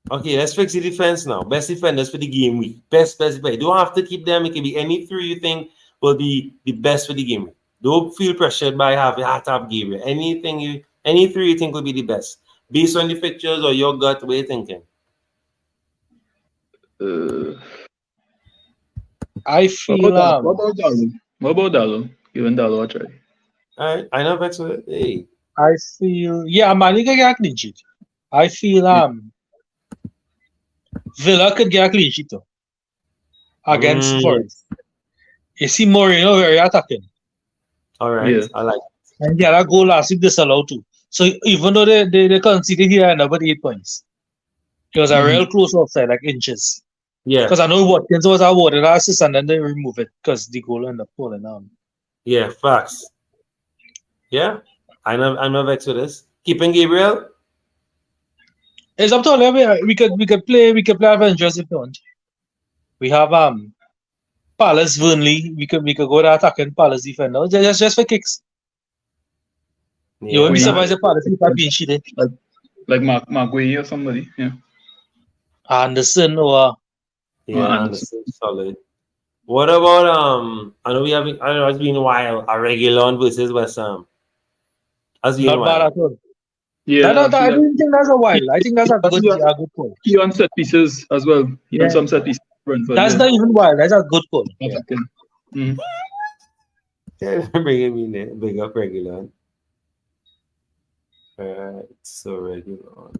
Okay, let's fix the defense now. Best defenders for the game week. Best defender. You don't have to keep them. It can be any 3 you think will be the best for the game week. Don't feel pressured by having to have Gabriel. Any 3 you think will be the best. Based on the fixtures or your gut, what are you thinking? I feel What about Dallo? What about Dallo? Even Dallo, I try. All right, I know that's what. Hey, I feel man, you can get a clean sheet. I feel Villa could get a clean sheet though. Against Forest. You see Mourinho very attacking. All right, Yeah. I like it. And he had a goal last week disallowed too. So even though they conceded here and about 8 points. It was a real close offside, like inches. Yeah, Because I know Watkins was awarded an assist and then they remove it because the goal ended up falling down. yeah, facts. Yeah, I'm not vexed with this. Keeping Gabriel. It's up to all. We could play Avengers if you want. We have Palace Burnley. We could go to attacking Palace defender. Just for kicks. Yeah, You won't be Yeah. surprised if Palace keep a clean sheet. Like Mark Guehi or somebody. Yeah. Anderson or Yeah, Anderson. Anderson, solid. What about I know it's been a while. A regular versus West Ham. Has been a not bad while. at all. Yeah. I don't think that's a while. I think that's a good call. He on set pieces as well. He on Yeah. some set pieces. Brentford, That's not even wild. That's a good call. Yeah. Mhm. Bringing me there. Big up regular. Alright, so regular.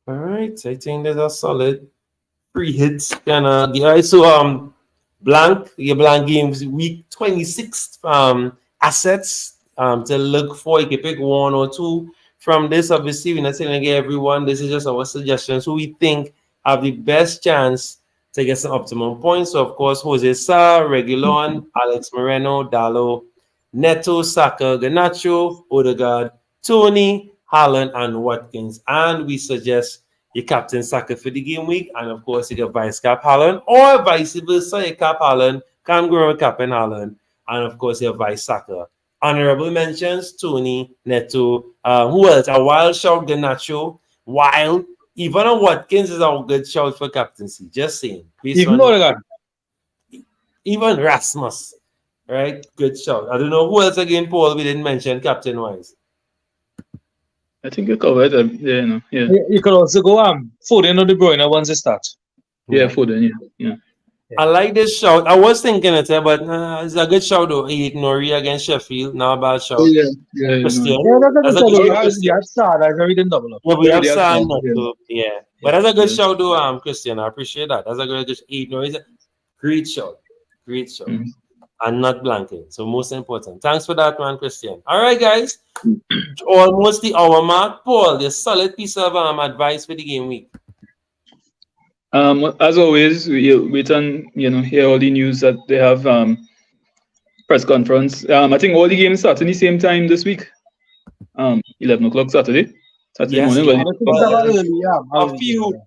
Alright, I think that's a solid 3 hits. Alright, so your blank games week 26 assets to look for. You can pick 1 or 2 from this. Obviously, we're not telling everyone. This is just our suggestions who we think have the best chance to get some optimum points. So of course, Jose Sa, Regulon, Alex Moreno, Dallo, Neto, Saka, Garnacho, Odegaard, Tony, Haaland, and Watkins. And we suggest you captain Saka for the game week, and of course you can vice cap Haaland, or vice versa, you cap Haaland, can go with captain Haaland, and of course you vice Saka. Honorable mentions: Tony, Neto, who else? A wild shout, Garnacho, wild. Even a Watkins is a good shout for captaincy. Just saying. Even Odegaard. Even Rasmus, right? Good shout. I don't know who else again, Paul. We didn't mention captain wise. I think you covered it. Yeah. You could also go Foden or De Bruyne once they start. Yeah, Foden. Yeah. I like this shout. I was thinking it, but it's a good shout though. He ignored against Sheffield. Now a bad shout. Yeah. Christian. Yeah, That's a good shout. you had Star, that's everything double up. Yeah, we have Yeah, Sam. yeah. Yeah. But that's a good shout though, Christian. I appreciate that. That's a good ignore. Great shout. Great shout. Mhm. And not blanking. So most important. Thanks for that, man, Christian. All right, guys. Almost the hour mark. Paul, a solid piece of advice for the game week. As always, we wait on hear all the news that they have press conference. I think all the games start in the same time this week. 11 o'clock Saturday Yes, morning. A few,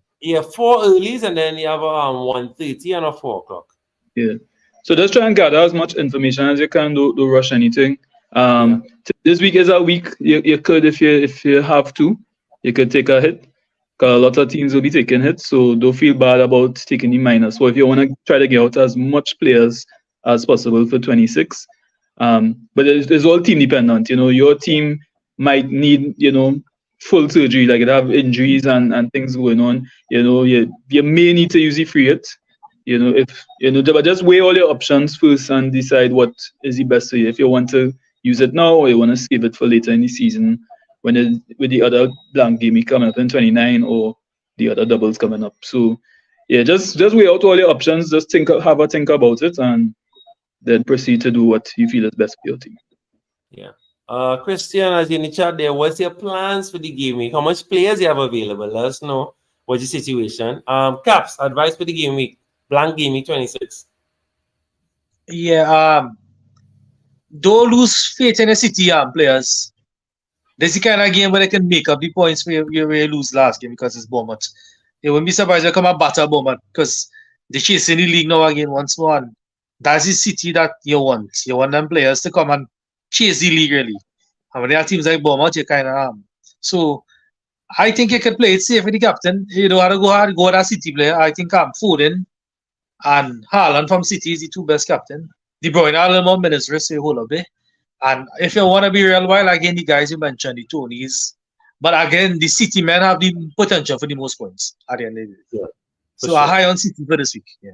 4 earlies, and then you have 1:30 and a 4 o'clock. Yeah. So just try and gather as much information as you can. Don't rush anything. This week is a week you could, if you have to, you could take a hit. Because a lot of teams will be taking hits, so don't feel bad about taking the minus. So if you want to try to get out as much players as possible for 26, but it's all team dependent. Your team might need full surgery, like it have injuries and things going on. You may need to use the free hit. But just weigh all your options first and decide what is the best for you. If you want to use it now or you want to save it for later in the season, with the other blank game coming up in 29 or the other doubles coming up. So yeah, just weigh out all your options. Just have a think about it, and then proceed to do what you feel is best for your team. Yeah. Christian, as in the chat there, what's your plans for the game week? How much players you have available? Let us know what's the situation. Caps, advice for the game week. Blank game week 26. Yeah, don't lose faith in the City players. This is the kind of game where they can make up the points where you lose last game because it's Bournemouth. They wouldn't be surprised they come and batter Bournemouth because they're chasing the league now again once more. And that's the City that you want. You want them players to come and chase the league really. And when there are teams like Bournemouth, you kind of so I think you can play it safe with the captain. You don't want to go hard, go with that City player. I think Foden and Haaland from City is the two best captain. De Bruyne a little more minutes rest, so hold up there. And if you want to be real wild, again, the guys you mentioned, the Tonys. But again, the City men have the potential for the most points at the end of the day. Yeah, so sure. I high on City for this week. Yeah.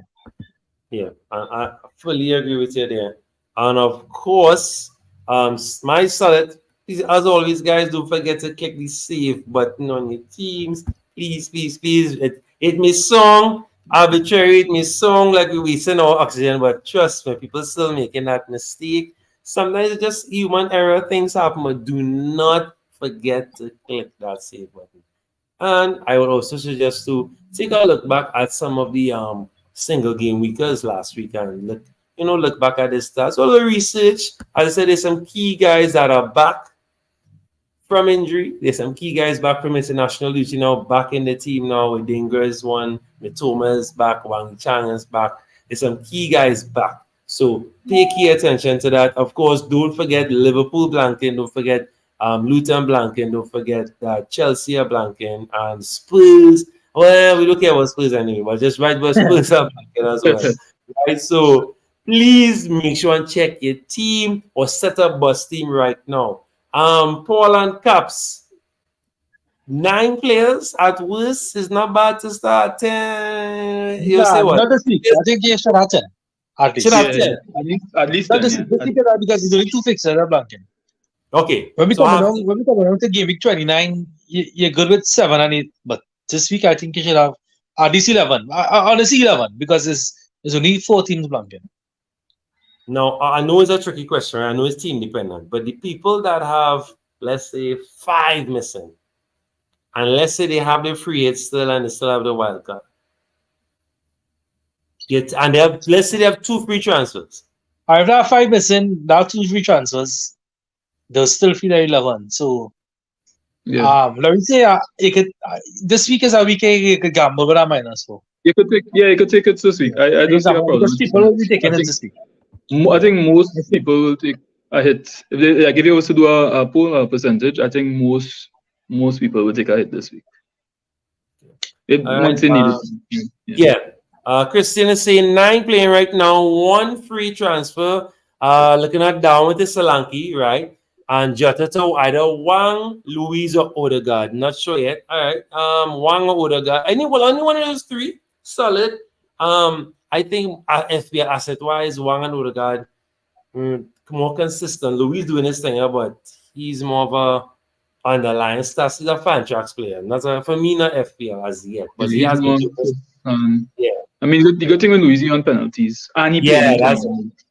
Yeah, I fully agree with you there. And of course, my solid, as always, guys, don't forget to click the save button on your teams. Please, please, please. It may song arbitrary, it may song like we wasting our oxygen, but trust me, people still making that mistake. Sometimes it's just human error, things happen, but do not forget to click that save button. And I would also suggest to take a look back at some of the single game weekers last week and look back at this stats. All the research, as I said, there's some key guys that are back from injury. There's some key guys back from international duty now, back in the team now. With Dinger is one, Mitoma is back, Wang Chang is back. There's some key guys back. So pay key attention to that. Of course, don't forget Liverpool blanking. Don't forget Luton blanking. Don't forget Chelsea are blanking. And Spurs. Well, we don't care about Spurs anyway, but just right about Spurs are blanking as well. Right? So please make sure and check your team or set up bus team right now. Paul and Caps. 9 players at worst is not bad to start 10. You say what? Not this week. I think you should have 10. At least. Should have 10. At least Not 10, this yeah. week because there's only 2 fixes that are blanking. Okay. When we so come around to game week 29, you're good with 7 and 8. But this week, I think you should have at least 11. Honestly, 11 because there's only 4 teams blanking. Now, I know it's a tricky question. I know it's team dependent. But the people that have, let's say, 5 missing, and let's say they have the free hit still and they still have the wild card. And they have, let's say they have 2 free transfers. If they have 5 missing, they have 2 free transfers, they'll still feel 11. So, Yeah. let me say, you could, this week is a week you could gamble with a -4. You could take it this week. I don't see a problem. Because people will be taking it this week. I think most people will take a hit. If you was to do a poll or a percentage, I think most people will take a hit this week. Once they need it. Yeah. Christian is saying 9 playing right now, 1 free transfer. Looking at down with the Solanke, right? And Jota to either Wang, Louise, or Odegaard. Not sure yet. All right. Wang or Odegaard. Only one of those 3. Solid. I think FPL asset wise, Wang and Odegaard more consistent. Louise doing his thing, but he's more of a underlying stats. He's a fan tracks player. For me, not FPL as yet. But he has been yeah. I mean, the good thing with Louise on penalties, and he played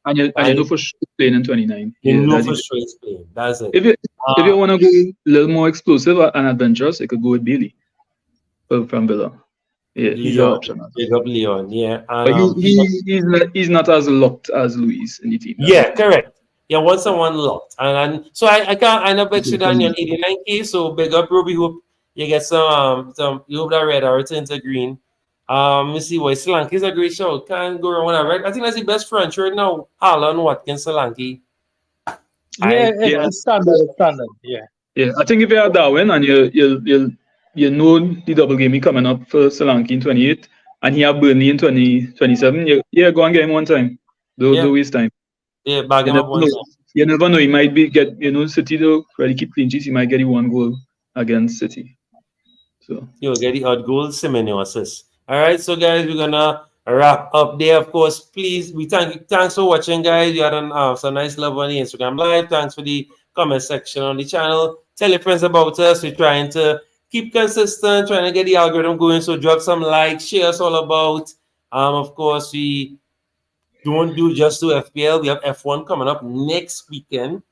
and you know for sure he's playing in 29. You know for sure he's playing. That's it. If you want to go a little more explosive and adventurous, you could go with Bailey from Villa. Yeah, he's an option. Big up Leon, yeah. And, but he's not as locked as Louise in the team. Yeah, correct. Yeah, once someone locked. And so I know bet you down on 89K, so big up Ruby. Hope you get some you hope that red or return to green. Let me see what Solanke is a great show. Can't go wrong with that red. I think that's the best French right now. Haaland, Watkins, Solanke. It's standard. Yeah. Yeah, I think if you have Darwin and you know the double game coming up for Solanke in 28, and he have Burnley in 2027, go and get him one time. Don't waste time. Yeah, bag him up one time. You never know. He might City though really keep clean sheets. He might get 1 goal against City. So you'll get the odd goal, Semenyo assist. All right, so guys, we're gonna wrap up there. Of course, please, thanks for watching, guys. You had some nice love on the Instagram live. Thanks for the comment section on the channel. Tell your friends about us. We're trying to keep consistent, trying to get the algorithm going. So drop some likes, share us all about. Of course, we don't do just do FPL. We have F1 coming up next weekend.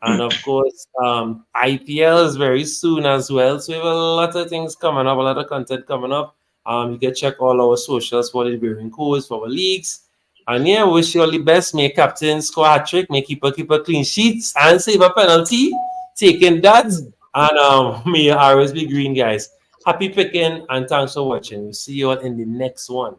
And of course, IPL is very soon as well. So we have a lot of things coming up, a lot of content coming up. You can check all our socials for the varying codes for our leagues. And yeah, wish you all the best. May captain score a trick, may keeper clean sheets, and save a penalty. Taking that. And may your arrows be green, guys. Happy picking and thanks for watching. We'll see you all in the next one.